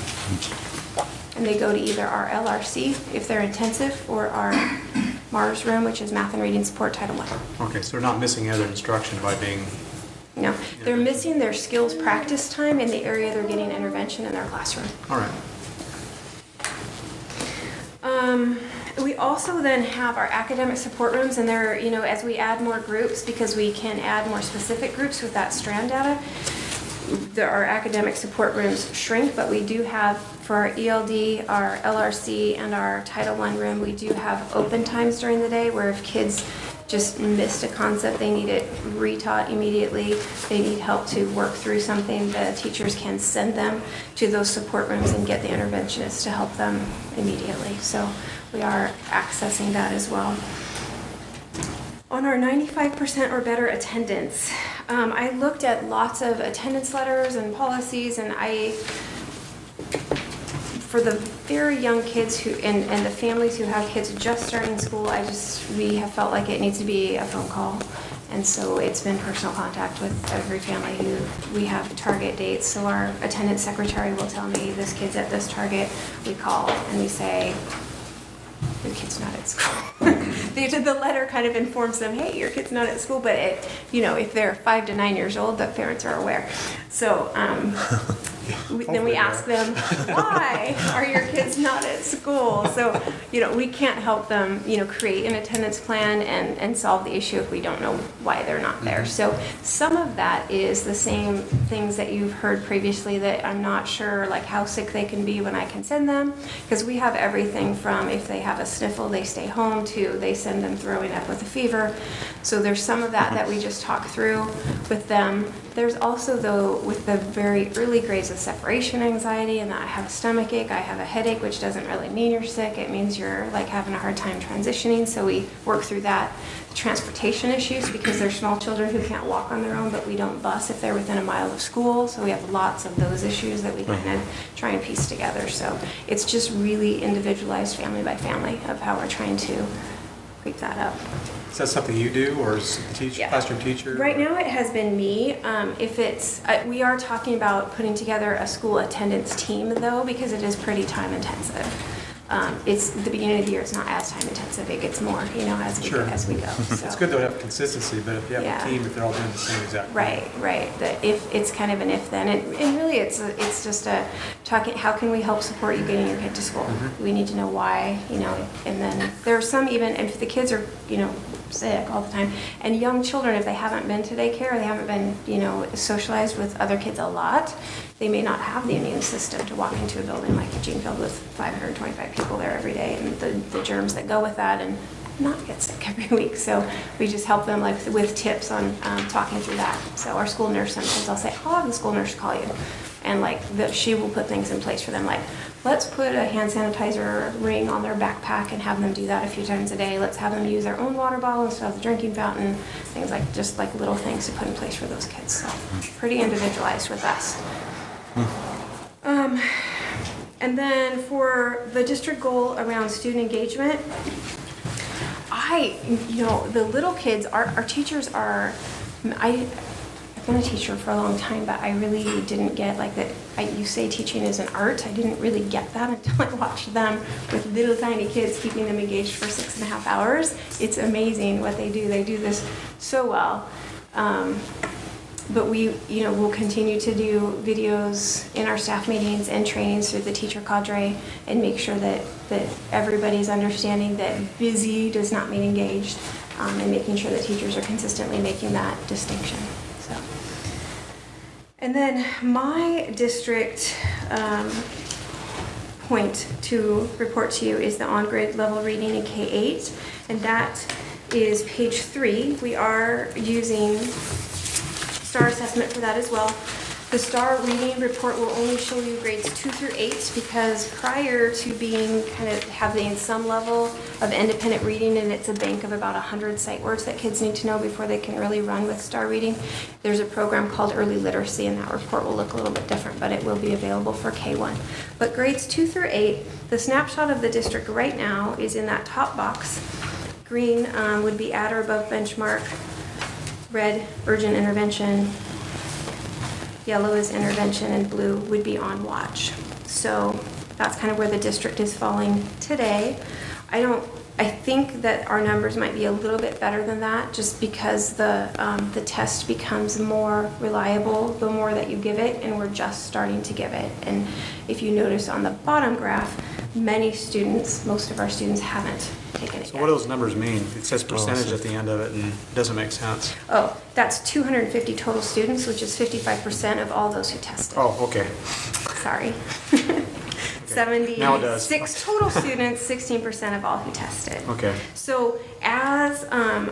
and they go to either our LRC if they're intensive or our MARS room, which is Math and Reading Support Title I. Okay, so they're not missing other instruction by being... No, they're missing their skills practice time in the area they're getting intervention in their classroom. All right. We also then have our academic support rooms, and they're, as we add more groups, because we can add more specific groups with that strand data, our academic support rooms shrink, but we do have, for our ELD, our LRC, and our Title I room, we do have open times during the day where if kids just missed a concept, they need it retaught immediately, they need help to work through something, the teachers can send them to those support rooms and get the interventionists to help them immediately. So we are accessing that as well. On our 95% or better attendance, I looked at lots of attendance letters and policies, and For the very young kids who, and the families who have kids just starting school, we have felt like it needs to be a phone call. And so it's been personal contact with every family who we have target dates. So our attendance secretary will tell me, this kid's at this target. We call and we say, your kid's not at school. The letter kind of informs them, hey, your kid's not at school, but if they're 5 to 9 years old, the parents are aware. So then we ask them, why are your kids not at school? So, we can't help them, create an attendance plan and solve the issue if we don't know why they're not there. So some of that is the same things that you've heard previously that I'm not sure, like how sick they can be when I can send them, because we have everything from if they have a sniffle, they stay home, to they send them throwing up with a fever. So there's some of that we just talk through with them. There's also, though, with the very early grades of separation anxiety, and that I have a stomach ache, I have a headache, which doesn't really mean you're sick. It means you're like having a hard time transitioning. So we work through that. Transportation issues, because they're small children who can't walk on their own, but we don't bus if they're within a mile of school. So we have lots of those issues that we kind of try and piece together. So it's just really individualized family by family of how we're trying to pick that up. Is that something you do, or is the classroom teacher? Right now it has been me. We are talking about putting together a school attendance team, though, because it is pretty time intensive. It's the beginning of the year, it's not as time intensive, it gets more, as we go. So. It's good to have consistency, but if you have a team, if they're all doing the same exact Right. It's kind of an if then, and really it's just talking, how can we help support you getting your kid to school? We need to know why, and then there are some, even if the kids are, sick all the time, and young children, if they haven't been to daycare, or they haven't been, socialized with other kids a lot, they may not have the immune system to walk into a building like Eugene Field with 525 people there every day, and the germs that go with that, and not get sick every week. So we just help them with tips on talking through that. So our school nurse, sometimes I'll say, I'll have the school nurse call you, and she will put things in place for them, like, let's put a hand sanitizer ring on their backpack and have them do that a few times a day. Let's have them use their own water bottle instead of the drinking fountain. Things like, just like little things to put in place for those kids. So pretty individualized with us. And then for the district goal around student engagement, the little kids, our teachers are, I've been a teacher for a long time, but I really didn't get you say teaching is an art. I didn't really get that until I watched them with little tiny kids, keeping them engaged for 6.5 hours. It's amazing what they do. They do this so well. But we'll continue to do videos in our staff meetings and trainings through the teacher cadre, and make sure that everybody's understanding that busy does not mean engaged, and making sure that teachers are consistently making that distinction. So, and then my district point to report to you is the on-grade level reading in K-8, and that is page 3. We are using STAR assessment for that as well. The STAR reading report will only show you grades 2 through 8, because prior to being having some level of independent reading, and it's a bank of about 100 sight words that kids need to know before they can really run with STAR reading. There's a program called Early Literacy, and that report will look a little bit different, but it will be available for K1. But grades 2 through 8, the snapshot of the district right now is in that top box. Green would be at or above benchmark. Red, urgent intervention. Yellow is intervention, and blue would be on watch. So that's kind of where the district is falling today. I think that our numbers might be a little bit better than that, just because the test becomes more reliable the more that you give it, and we're just starting to give it. And if you notice on the bottom graph, most of our students haven't taken it yet. So what do those numbers mean? It says percentage at the end of it, and it doesn't make sense. Oh, that's 250 total students, which is 55% of all those who tested. Oh, okay. Sorry. Now it does. 76 total students, 16% of all who tested. Okay. So as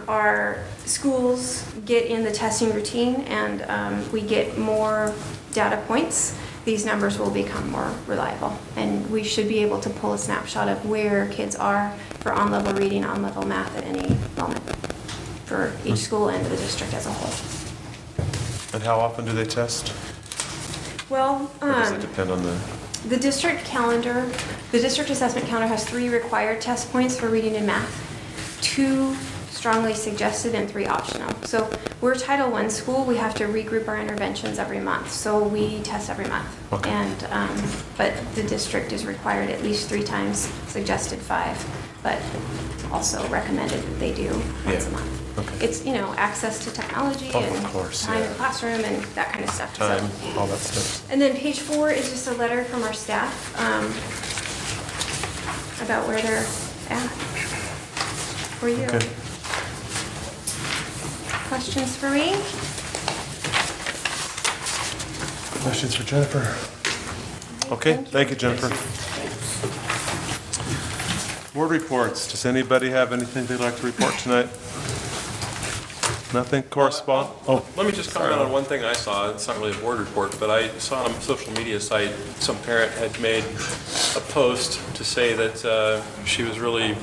our schools get in the testing routine and we get more data points, these numbers will become more reliable. And we should be able to pull a snapshot of where kids are for on-level reading, on-level math at any moment for each school and the district as a whole. And how often do they test? Well, Or does it depend on the... The district calendar, the district assessment calendar has 3 required test points for reading and math, 2 strongly suggested and 3 optional. So we're Title I school, we have to regroup our interventions every month, so we test every month. Okay. And, but the district is required at least 3 times, suggested 5, but also recommended that they do once a month. Okay. It's, you know, access to technology Oh, and of course, time in yeah. the classroom and that kind of stuff. Time, So- all that stuff. And then page 4 is just a letter from our staff about where they're at for you. Okay. Questions for me? Questions for Jennifer? Okay, thank you, Jennifer. Board reports. Does anybody have anything they'd like to report tonight? Nothing? Correspond? Oh, Let me just comment on one thing I saw. It's not really a board report, but I saw on a social media site, some parent had made a post to say that she was really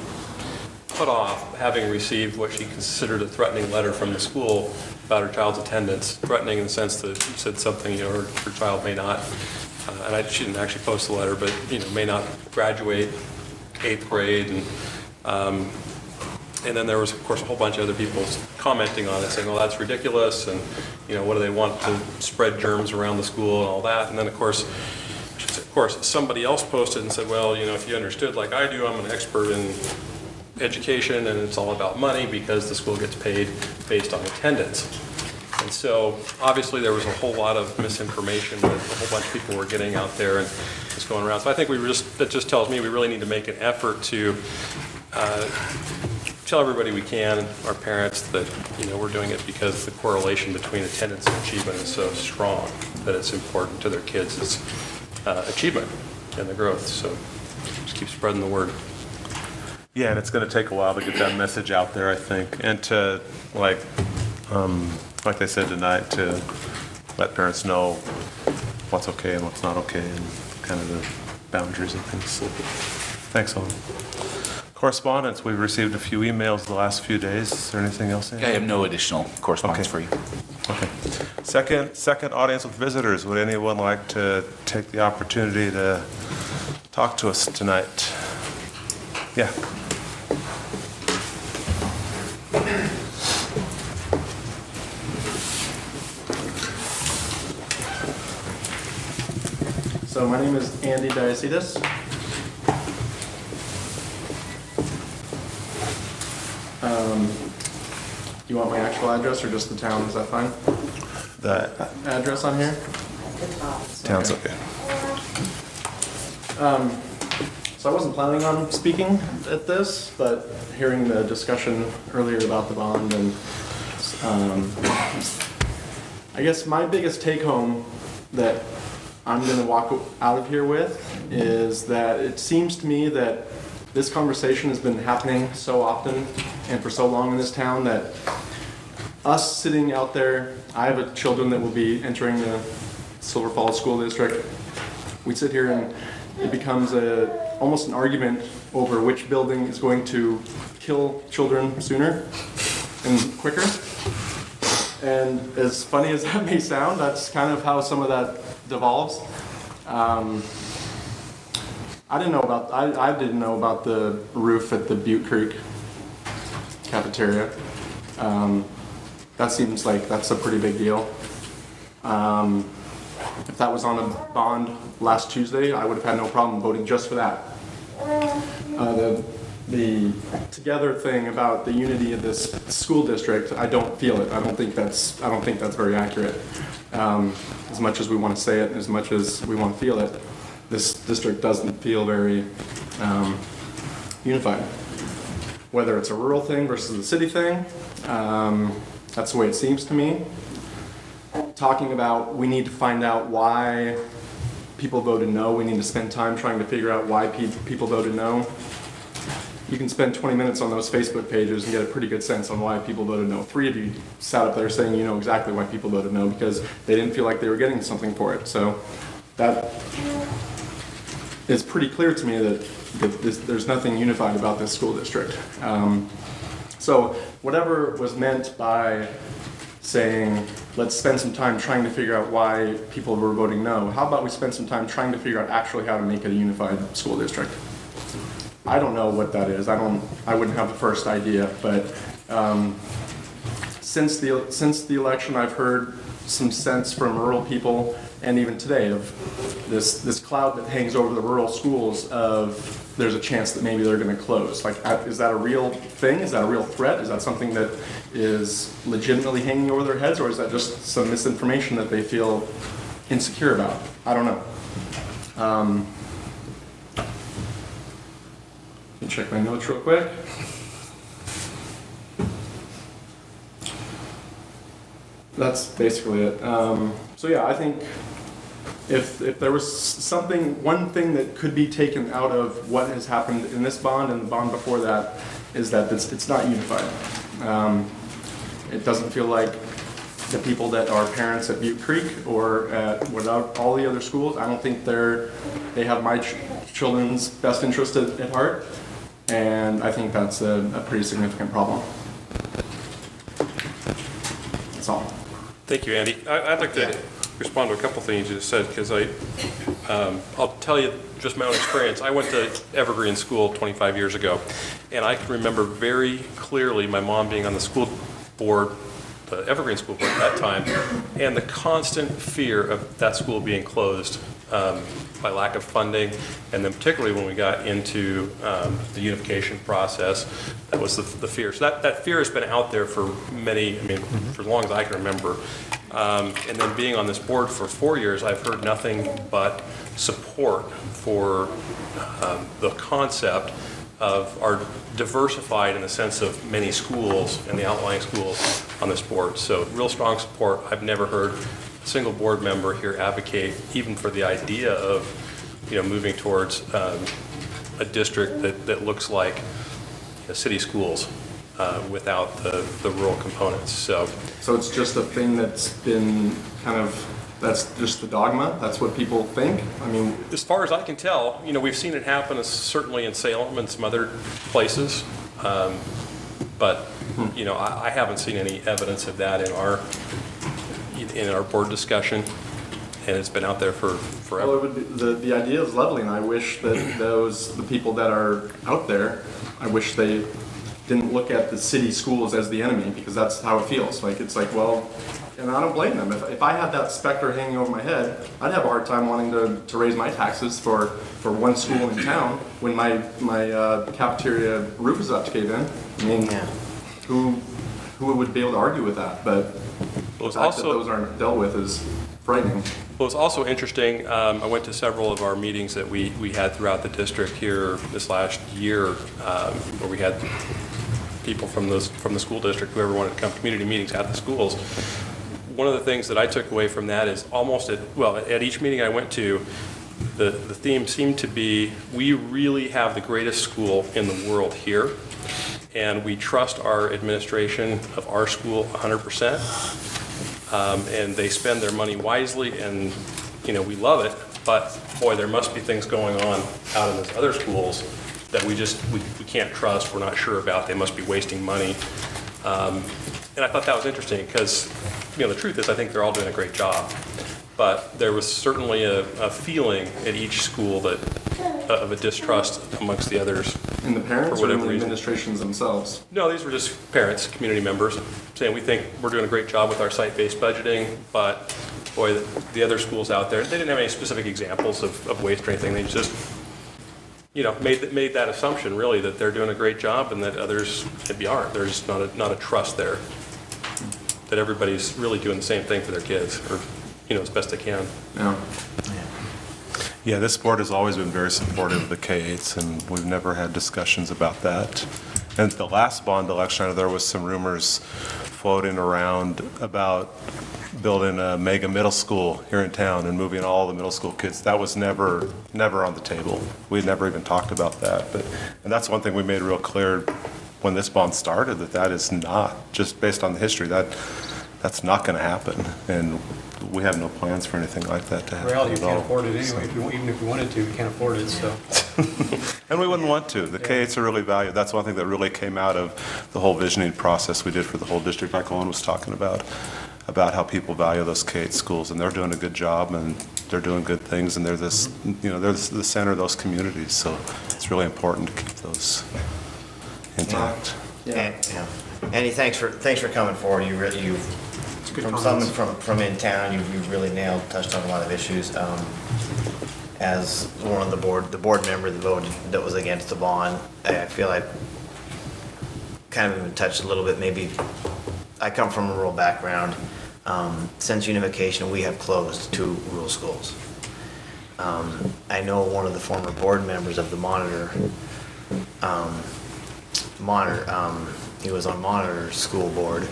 put off having received what she considered a threatening letter from the school about her child's attendance, threatening in the sense that she said something, you know, her child may not, she didn't actually post the letter, but, you know, may not graduate 8th grade, and then there was, of course, a whole bunch of other people commenting on it, saying, well, that's ridiculous, and, you know, what do they want to spread germs around the school and all that. And then, of course, somebody else posted and said, well, you know, if you understood like I do, I'm an expert in education, and it's all about money because the school gets paid based on attendance. And so, obviously, there was a whole lot of misinformation that a whole bunch of people were getting out there and it's going around. So I think that just tells me we really need to make an effort to tell everybody we can, our parents, that, you know, we're doing it because the correlation between attendance and achievement is so strong that it's important to their kids' achievement and the growth. So just keep spreading the word. yeah, and it's going to take a while to get that message out there, I think, and to, like they said tonight, to let parents know what's okay and what's not okay and kind of the boundaries and things. So, thanks, Owen. Correspondence, we've received a few emails the last few days. Is there anything else? I have no additional correspondence for you. Okay. Second audience with visitors. Would anyone like to take the opportunity to talk to us tonight? Yeah. So my name is Andy Diacetis. Do you want my actual address or just the town? Is that fine? The address on here? Town's okay. So I wasn't planning on speaking at this, but hearing the discussion earlier about the bond and I guess my biggest take home that I'm going to walk out of here with is that it seems to me that this conversation has been happening so often and for so long in this town that us sitting out there, I have children that will be entering the Silver Falls School District. We sit here and it becomes almost an argument over which building is going to kill children sooner and quicker. And as funny as that may sound, that's kind of how some of that devolves. I didn't know about the roof at the Butte Creek cafeteria. That seems like that's a pretty big deal. If that was on a bond last Tuesday, I would have had no problem voting just for that. The together thing about the unity of this school district, I don't feel it. I don't think that's very accurate. As much as we want to say it, as much as we want to feel it, this district doesn't feel very unified. Whether it's a rural thing versus a city thing, that's the way it seems to me. Talking about we need to find out why people voted no. We need to spend time trying to figure out why people voted no. You can spend 20 minutes on those Facebook pages and get a pretty good sense on why people voted no. 3 of you sat up there saying you know exactly why people voted no because they didn't feel like they were getting something for it. So that is pretty clear to me that there's nothing unified about this school district. So whatever was meant by saying, let's spend some time trying to figure out why people were voting no. How about we spend some time trying to figure out actually how to make it a unified school district? I don't know what that is. I wouldn't have the first idea, but since the election, I've heard some sense from rural people, and even today, of this cloud that hangs over the rural schools of there's a chance that maybe they're going to close. Like, is that a real thing? Is that a real threat? Is that something that is legitimately hanging over their heads, or is that just some misinformation that they feel insecure about? I don't know. Let me check my notes real quick. That's basically it. So yeah, I think if there was one thing that could be taken out of what has happened in this bond and the bond before that, is that it's not unified. It doesn't feel like the people that are parents at Butte Creek or at all the other schools, I don't think they have my children's best interest at heart, and I think that's a pretty significant problem. That's all. Thank you, Andy. I'd like to respond to a couple things you just said, because I'll tell you just my own experience. I went to Evergreen School 25 years ago, and I can remember very clearly my mom being on the school board, the Evergreen School Board at that time, and the constant fear of that school being closed by lack of funding, and then particularly when we got into the unification process, that was the fear. So that fear has been out there for for as long as I can remember. And then being on this board for 4 years, I've heard nothing but support for the concept of our diversified in the sense of many schools and the outlying schools on this board. So real strong support. I've never heard a single board member here advocate even for the idea of moving towards a district that looks like city schools without the rural components. So it's just a thing that's been that's just the dogma? That's what people think? As far as I can tell, we've seen it happen certainly in Salem and some other places. But, I haven't seen any evidence of that in our board discussion, and it's been out there for forever. Well, the idea is lovely, and I wish that the people that are out there, I wish they didn't look at the city schools as the enemy, because that's how it feels. And I don't blame them. If I had that specter hanging over my head, I'd have a hard time wanting to raise my taxes for one school in town when my cafeteria roof is about to cave in. Who would be able to argue with that? But the fact that those aren't dealt with is frightening. Well, it's also interesting. I went to several of our meetings that we had throughout the district here this last year, where we had people from the school district, whoever wanted to come to community meetings at the schools. One of the things that I took away from that is at each meeting I went to, the theme seemed to be, we really have the greatest school in the world here, and we trust our administration of our school 100%, and they spend their money wisely, and we love it, but boy, there must be things going on out in those other schools that we can't trust, we're not sure about, they must be wasting money. And I thought that was interesting because, the truth is I think they're all doing a great job. But there was certainly a feeling at each school of a distrust amongst the others. And the parents or the administrations themselves? No, these were just parents, community members, saying we think we're doing a great job with our site-based budgeting, but boy, the other schools out there, they didn't have any specific examples of waste or anything. They just made that assumption really that they're doing a great job and that others maybe aren't. There's not a trust there that everybody's really doing the same thing for their kids, or as best they can. Yeah, this board has always been very supportive of the K-8s, and we've never had discussions about that. And at the last bond election, I know there was some rumors floating around about building a mega middle school here in town and moving all the middle school kids. That was never on the table. We had never even talked about that. And that's one thing we made real clear when this bond started, that is not, just based on the history, that that's not going to happen. And we have no plans for anything like that to happen. Reality, you at can't all. afford it anyway. Even if we wanted to, we can't afford it, so. And we wouldn't want to. The K-8s are really valued. That's one thing that really came out of the whole visioning process we did for the whole district, like Owen was talking about how people value those K-8 schools, and they're doing a good job, and they're doing good things, and they're this, they're the center of those communities. So it's really important to keep those intact. Andy, thanks for coming forward. You from someone from in town, you really touched on a lot of issues. As one of the board member that was against the bond, I feel like kind of even touched a little bit. Maybe I come from a rural background. Since unification, we have closed 2 rural schools. I know one of the former board members of the Monitor. He was on Monitor School Board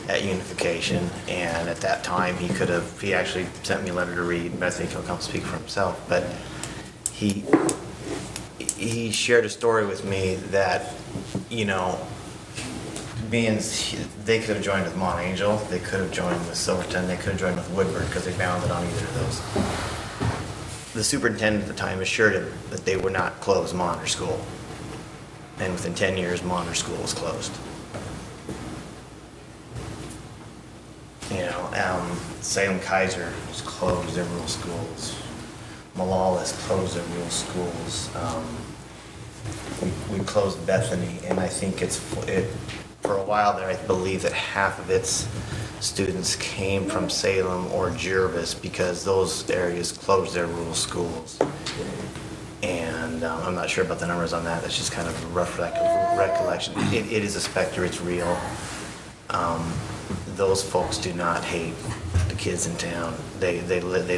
at unification, and at that time he actually sent me a letter to read, but I think he'll come speak for himself. But he shared a story with me that, they could have joined with Mont Angel, they could have joined with Silverton, they could have joined with Woodburn because they bounded on either of those. The superintendent at the time assured him that they would not close Monitor School. And within 10 years, Monitor School was closed. Salem Kaiser has closed their rural schools. Malala has closed their rural schools. We closed Bethany, and I think for a while there, I believe that half of its students came from Salem or Jervis because those areas closed their rural schools. And I'm not sure about the numbers on that. That's just kind of a rough recollection. It is a specter. It's real. Those folks do not hate the kids in town. They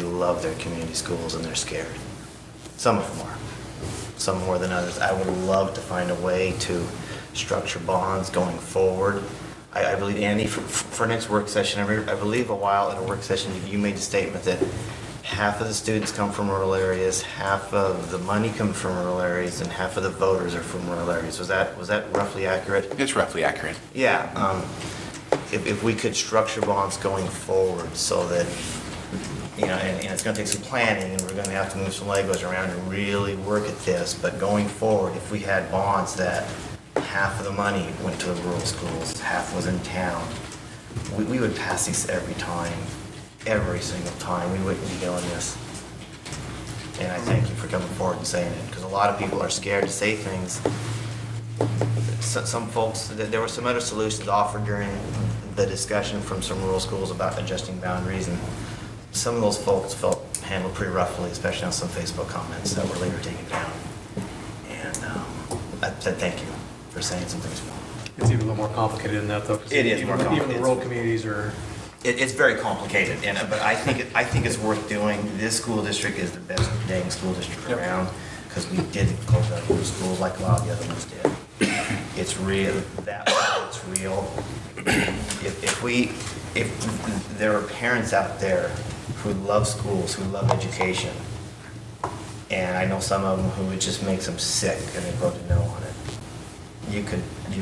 love their community schools, and they're scared. Some of them are. Some more than others. I would love to find a way to structure bonds going forward. I believe, Andy, for next work session, I believe a while at a work session, you made the statement that half of the students come from rural areas, half of the money comes from rural areas, and half of the voters are from rural areas. Was that roughly accurate? It's roughly accurate. Yeah. If we could structure bonds going forward so that, and it's going to take some planning, and we're going to have to move some Legos around and really work at this, but going forward, if we had bonds that half of the money went to the rural schools, half was in town, we would pass these every single time. We wouldn't be doing this. And I thank you for coming forward and saying it, because a lot of people are scared to say things. Some folks, there were some other solutions offered during the discussion from some rural schools about adjusting boundaries, and some of those folks felt handled pretty roughly, especially on some Facebook comments that were later taken down. And I said thank you for saying some things. It's even a little more complicated than that, though. It is more complicated. Even the rural communities are. It's very complicated, but I think it's worth doing. This school district is the best dang school district around, because we didn't close our rural schools like a lot of the other ones did. It's real. It's real. If there are parents out there who love schools, who love education, and I know some of them who it just makes them sick and they voted no on it, you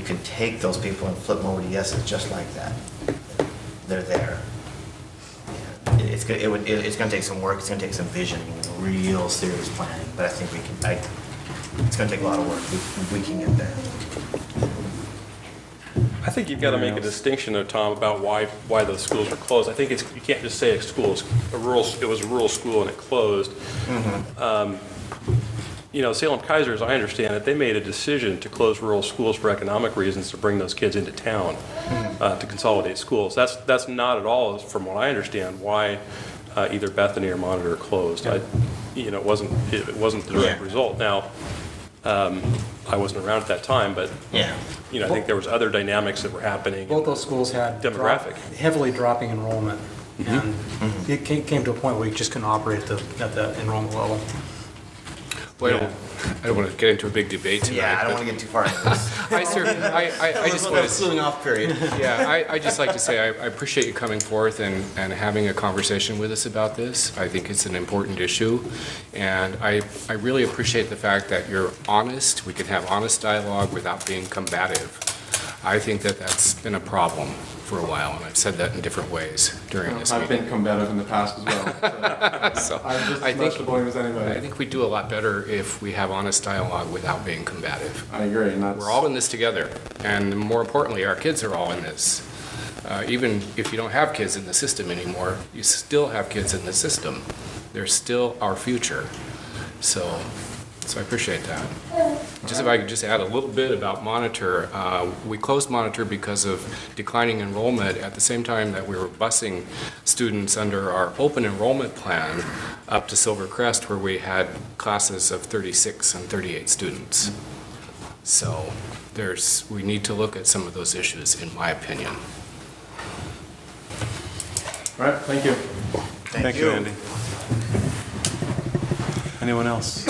could take those people and flip them over to yeses just like that. They're there. It's going to take some work. It's going to take some visioning, real serious planning. But I think we can. It's going to take a lot of work. We can get there. I think you've got to make a distinction, though, Tom, about why those schools are closed. I think you can't just say it was a rural school and it closed. Mm-hmm. Salem Kaiser, as I understand it, they made a decision to close rural schools for economic reasons to bring those kids into town, to consolidate schools. That's not at all, from what I understand, why either Bethany or Monitor closed. Yeah. It wasn't the direct result. Now, I wasn't around at that time, but I think there was other dynamics that were happening. Both those schools had heavily dropping enrollment, and it came to a point where you just couldn't operate at that enrollment level. Well, I don't want to get into a big debate tonight. Yeah, I don't want to get too far into this. I just want to cooling off period. Yeah, I just like to say I appreciate you coming forth and having a conversation with us about this. I think it's an important issue, and I really appreciate the fact that you're honest. We can have honest dialogue without being combative. I think that that's been a problem for a while, and I've said that in different ways during this I've meeting. been combative in the past as well. So I'm just I as much think- to blame as anybody. I think we do a lot better if we have honest dialogue without being combative. I agree, and that's... We're all in this together, and more importantly, our kids are all in this. Even if you don't have kids in the system anymore, you still have kids in the system. They're still our future. So I appreciate that. Just if I could just add a little bit about Monitor. We closed Monitor because of declining enrollment at the same time that we were busing students under our open enrollment plan up to Silver Crest, where we had classes of 36 and 38 students. So we need to look at some of those issues, in my opinion. All right, thank you. Thank you, Andy. Anyone else?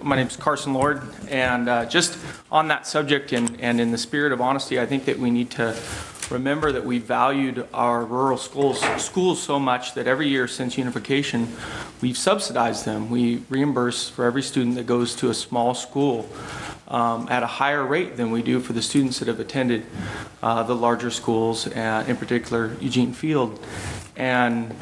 My name's Carson Lord, and just on that subject and in the spirit of honesty, I think that we need to remember that we valued our rural schools so much that every year since unification, we've subsidized them. We reimburse for every student that goes to a small school at a higher rate than we do for the students that have attended the larger schools, in particular Eugene Field. And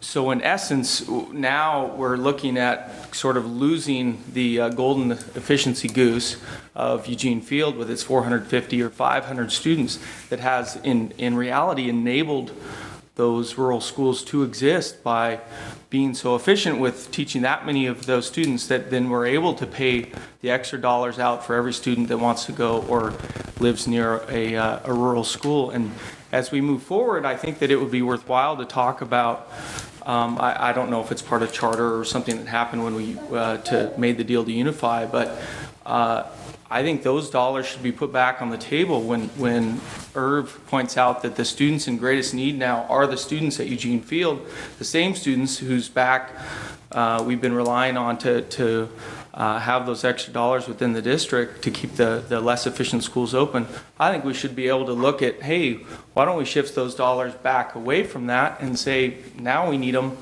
so in essence, now we're looking at sort of losing the golden efficiency goose of Eugene Field with its 450 or 500 students that has in reality enabled those rural schools to exist by being so efficient with teaching that many of those students that then we're able to pay the extra dollars out for every student that wants to go or lives near a rural school. And as we move forward, I think that it would be worthwhile to talk about I don't know if it's part of charter or something that happened when we made the deal to unify, but I think those dollars should be put back on the table when Irv points out that the students in greatest need now are the students at Eugene Field, the same students whose back we've been relying on to have those extra dollars within the district to keep the less efficient schools open. I think we should be able to look at, hey, why don't we shift those dollars back away from that and say, now we need them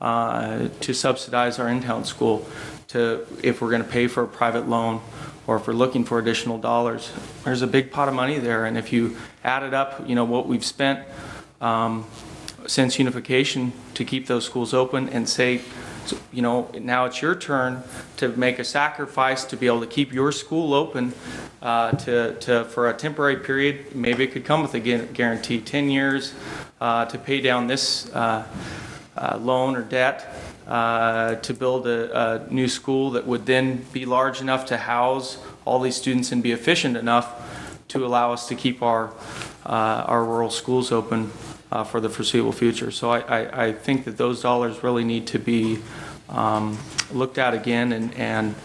to subsidize our in-town school if we're going to pay for a private loan or if we're looking for additional dollars. There's a big pot of money there, and if you add it up, what we've spent since unification to keep those schools open and say, now it's your turn to make a sacrifice to be able to keep your school open for a temporary period. Maybe it could come with a guarantee, 10 years to pay down this loan or debt to build a new school that would then be large enough to house all these students and be efficient enough to allow us to keep our rural schools open for the foreseeable future. So I think that those dollars really need to be looked at again, and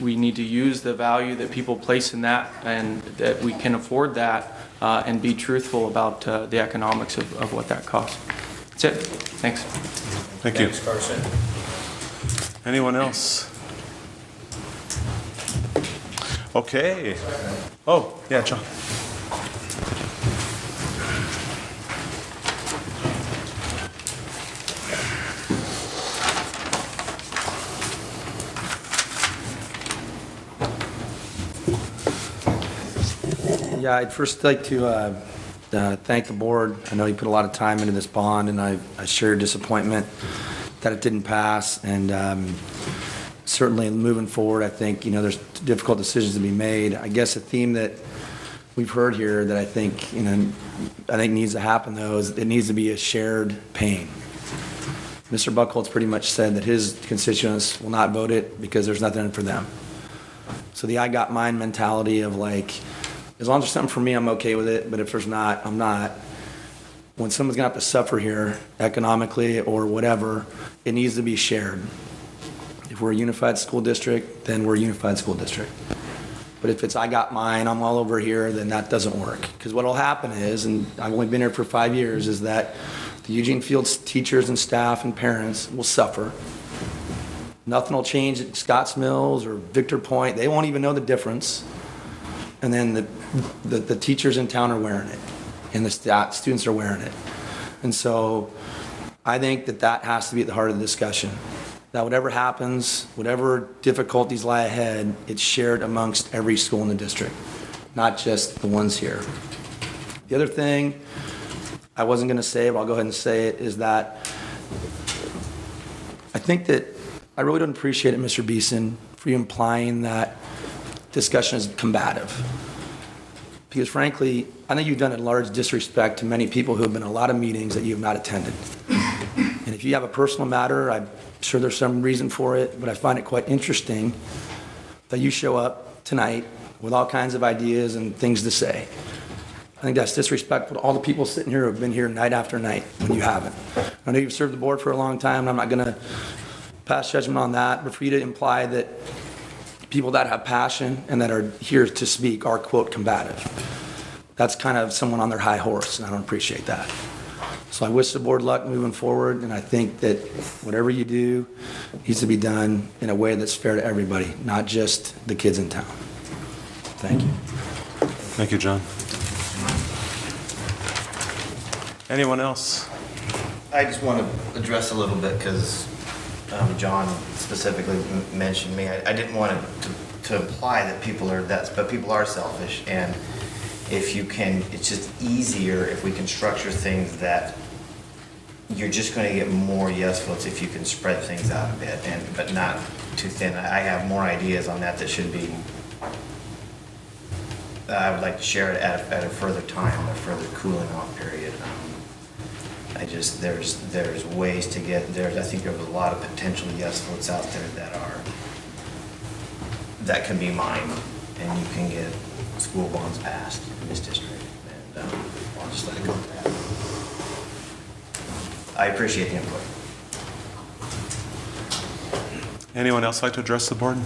we need to use the value that people place in that, and that we can afford that, and be truthful about the economics of what that costs. That's it. Thanks. Thank you. Thanks, Carson. Anyone else? Okay. Oh, yeah, John. Yeah, I'd first like to thank the board. I know you put a lot of time into this bond, and I share your disappointment that it didn't pass. And certainly moving forward, I think, there's difficult decisions to be made. I guess a theme that we've heard here that I think needs to happen, though, is it needs to be a shared pain. Mr. Buckholz pretty much said that his constituents will not vote it because there's nothing in it for them. So the I got mine mentality of as long as there's something for me, I'm okay with it, but if there's not, I'm not. When someone's gonna have to suffer here economically or whatever, it needs to be shared. If we're a unified school district, then we're a unified school district. But if it's I got mine, I'm all over here, then that doesn't work. Because what'll happen is, and I've only been here for 5 years, is that the Eugene Fields teachers and staff and parents will suffer. Nothing will change at Scotts Mills or Victor Point. They won't even know the difference. and then the teachers in town are wearing it, and the students are wearing it. And so I think that has to be at the heart of the discussion. That whatever happens, whatever difficulties lie ahead, it's shared amongst every school in the district, not just the ones here. The other thing I wasn't going to say, but I'll go ahead and say it, is that I think that I really don't appreciate it, Mr. Beeson, for you implying that discussion is combative. Because frankly, I think you've done a large disrespect to many people who have been in a lot of meetings that you have not attended. And if you have a personal matter, I'm sure there's some reason for it, but I find it quite interesting that you show up tonight with all kinds of ideas and things to say. I think that's disrespectful to all the people sitting here who have been here night after night when you haven't. I know you've served the board for a long time, and I'm not going to pass judgment on that, but for you to imply that people that have passion and that are here to speak are, quote, combative, that's kind of someone on their high horse, and I don't appreciate that. So I wish the board luck moving forward, and I think that whatever you do needs to be done in a way that's fair to everybody, not just the kids in town. Thank you. Thank you, John. Anyone else? I just want to address a little bit because John specifically mentioned me. I didn't want to imply that people are but people are selfish, and if you can, it's just easier if we can structure things that you're just going to get more yes votes if you can spread things out a bit, but not too thin. I have more ideas on that should be. I would like to share it at a further time, a further cooling off period. There's ways to get there. I think there's a lot of potential yes votes out there that can be mined, and you can get school bonds passed in this district. And I'll just let it go with that. I appreciate the input. Anyone else like to address the board?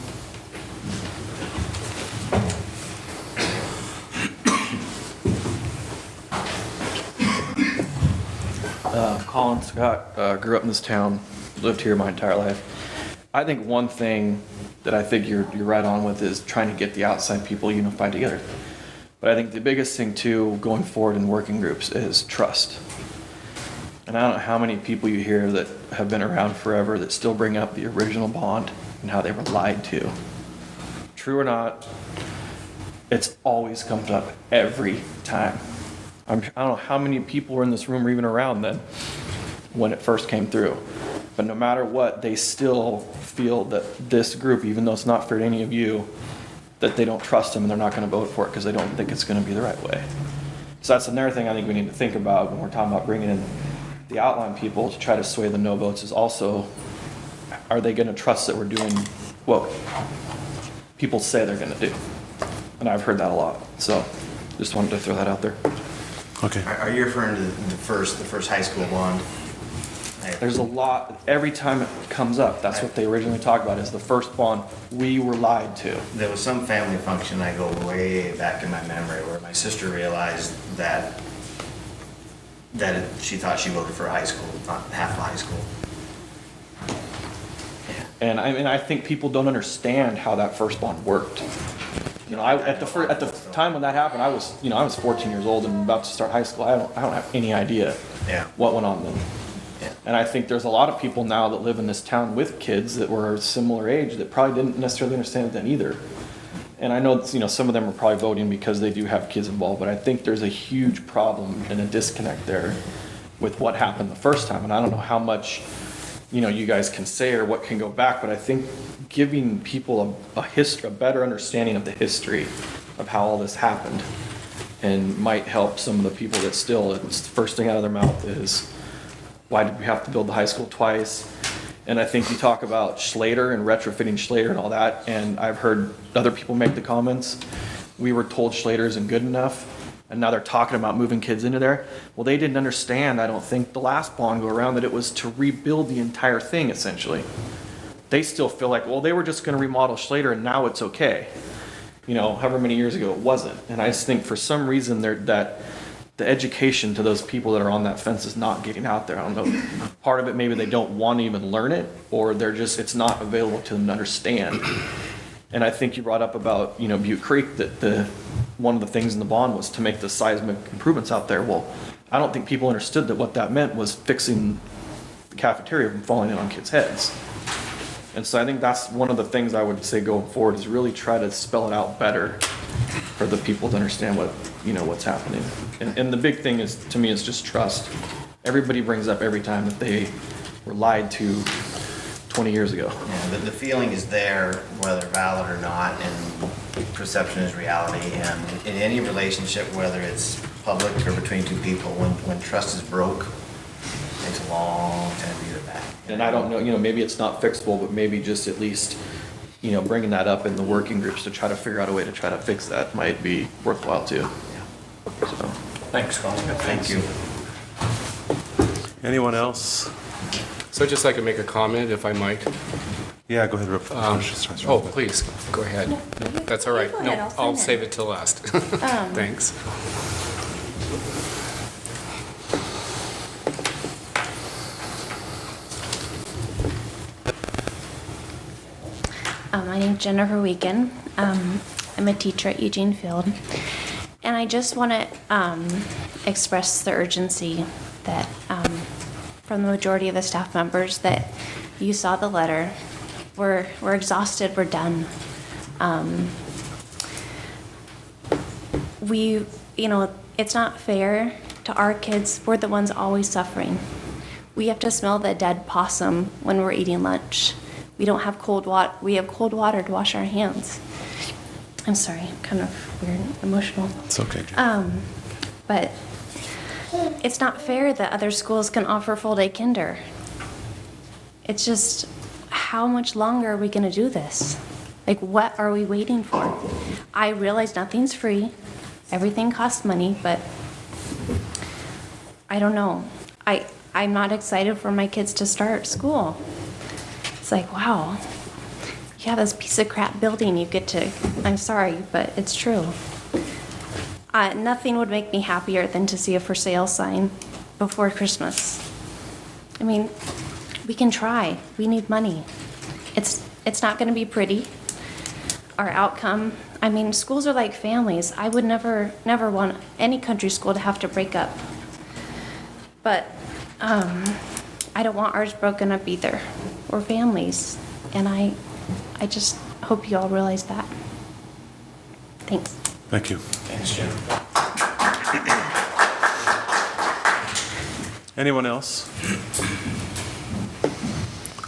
Colin Scott, grew up in this town, lived here my entire life. I think one thing that I think you're right on with is trying to get the outside people unified together. But I think the biggest thing too, going forward in working groups, is trust. And I don't know how many people you hear that have been around forever that still bring up the original bond and how they were lied to. True or not, it's always comes up every time. I don't know how many people were in this room or even around then when it first came through. But no matter what, they still feel that this group, even though it's not fair to any of you, that they don't trust them and they're not going to vote for it because they don't think it's going to be the right way. So that's another thing I think we need to think about when we're talking about bringing in the outline people to try to sway the no votes, is also, are they going to trust that we're doing what people say they're going to do? And I've heard that a lot. So just wanted to throw that out there. Okay. Are you referring to the first high school bond? There's a lot, every time it comes up, that's what they originally talked about, is the first bond, we were lied to. There was some family function, I go way back in my memory, where my sister realized that she thought she voted for high school, not half of high school. And I think people don't understand how that first bond worked. You know, at the time when that happened, I was 14 years old and about to start high school. I don't have any idea what went on then. Yeah. And I think there's a lot of people now that live in this town with kids that were a similar age that probably didn't necessarily understand it then either. And I know, some of them are probably voting because they do have kids involved, but I think there's a huge problem and a disconnect there with what happened the first time. And I don't know how much, you guys can say or what can go back, but I think giving people a better understanding of the history of how all this happened and might help some of the people that still, it's the first thing out of their mouth is, why did we have to build the high school twice? And I think you talk about Schlater and retrofitting Schlater and all that, and I've heard other people make the comments, we were told Schlater isn't good enough, and now they're talking about moving kids into there. Well, they didn't understand, I don't think, the last bond go around, that it was to rebuild the entire thing, essentially. They still feel like, well, they were just going to remodel Schlater and now it's okay. However many years ago it wasn't. And I just think for some reason that the education to those people that are on that fence is not getting out there. I don't know. Part of it, maybe they don't want to even learn it, or it's not available to them to understand. And I think you brought up about, Butte Creek, that one of the things in the bond was to make the seismic improvements out there. Well, I don't think people understood that what that meant was fixing the cafeteria from falling in on kids' heads. And so I think that's one of the things I would say going forward is really try to spell it out better for the people to understand what, what's happening. And the big thing is, to me, is just trust. Everybody brings up every time that they were lied to 20 years ago. Yeah, the feeling is there, whether valid or not, and perception is reality. And in any relationship, whether it's public or between two people, when trust is broke, it takes a long time to get it back. And I don't know, maybe it's not fixable, but maybe just at least, bringing that up in the working groups to try to figure out a way to try to fix that might be worthwhile too. Yeah. So. Thanks, Colin. Thank you. Anyone else? So I'd just like to make a comment, if I might. Yeah, go ahead, Rip. Oh, please, go ahead. No, That's all right. go No, ahead, I'll I'll sign save it. it till last. Thanks. My name's Jennifer Weekend. I'm a teacher at Eugene Field. And I just want to express the urgency that from the majority of the staff members that you saw the letter. We're exhausted, we're done. It's not fair to our kids. We're the ones always suffering. We have to smell the dead possum when we're eating lunch. We don't have cold water. We have cold water to wash our hands. I'm sorry, I'm kind of weird, emotional. It's okay, Jen. But it's not fair that other schools can offer full-day kinder. It's just, how much longer are we going to do this? Like, what are we waiting for? I realize nothing's free. Everything costs money, but I don't know. I'm not excited for my kids to start school. It's like, wow, you have this piece of crap building you get to, I'm sorry, but it's true. Nothing would make me happier than to see a for sale sign before Christmas. I mean, we can try. We need money. It's not going to be pretty. Our outcome, I mean, schools are like families. I would never want any country school to have to break up. But I don't want ours broken up either. We're families. And I just hope you all realize that. Thanks. Thank you. Thanks, Jen. Anyone else?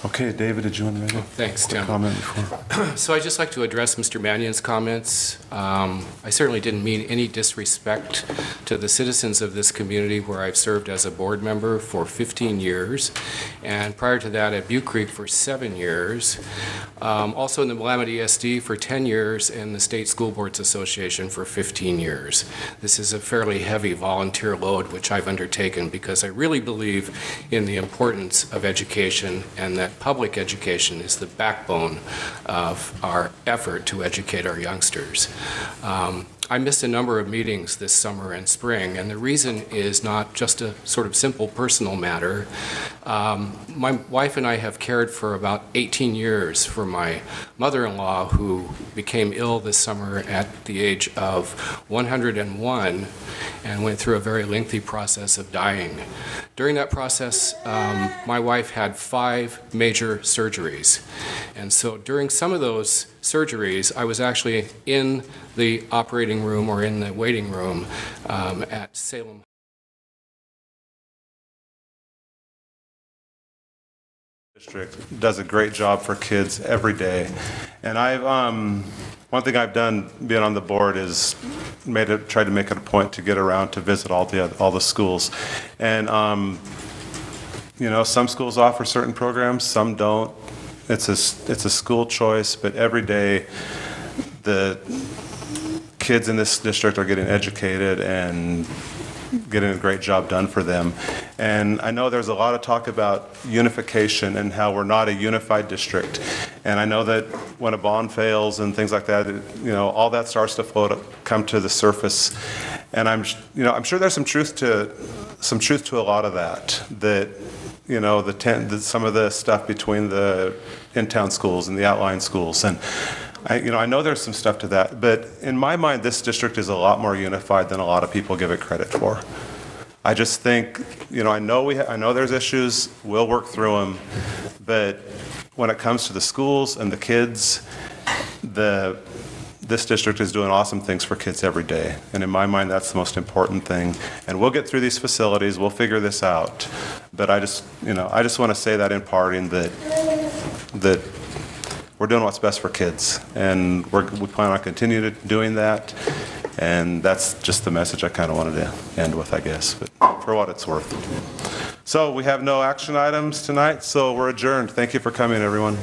Okay, David, did you want to make a Thanks, quick Tim. comment before? So I'd just like to address Mr. Mannion's comments. I certainly didn't mean any disrespect to the citizens of this community where I've served as a board member for 15 years, and prior to that at Butte Creek for 7 years. Also in the Willamette ESD for 10 years and the State School Boards Association for 15 years. This is a fairly heavy volunteer load which I've undertaken because I really believe in the importance of education and that public education is the backbone of our effort to educate our youngsters. I missed a number of meetings this summer and spring, and the reason is not just a sort of simple personal matter. My wife and I have cared for about 18 years for my mother-in-law who became ill this summer at the age of 101 and went through a very lengthy process of dying. During that process, my wife had 5 major surgeries. And so during some of those surgeries, I was actually in the operating room or in the waiting room at Salem. District does a great job for kids every day. And I've one thing I've done being on the board is tried to make it a point to get around to visit all the schools. And some schools offer certain programs, some don't. It's a school choice, but every day the kids in this district are getting educated and getting a great job done for them. And I know there's a lot of talk about unification and how we're not a unified district. And I know that when a bond fails and things like that, all that starts to come to the surface. And I'm sure there's some truth to a lot of that. Some of the stuff between the in-town schools and the outlying schools. And I know there's some stuff to that, but in my mind, this district is a lot more unified than a lot of people give it credit for. I just think, I know there's issues, we'll work through them, but when it comes to the schools and the kids, this district is doing awesome things for kids every day. And in my mind, that's the most important thing. And we'll get through these facilities, we'll figure this out. But I just want to say that in parting that we're doing what's best for kids. And we plan on continuing doing that. And that's just the message I kind of wanted to end with, I guess, but for what it's worth. So we have no action items tonight, so we're adjourned. Thank you for coming, everyone.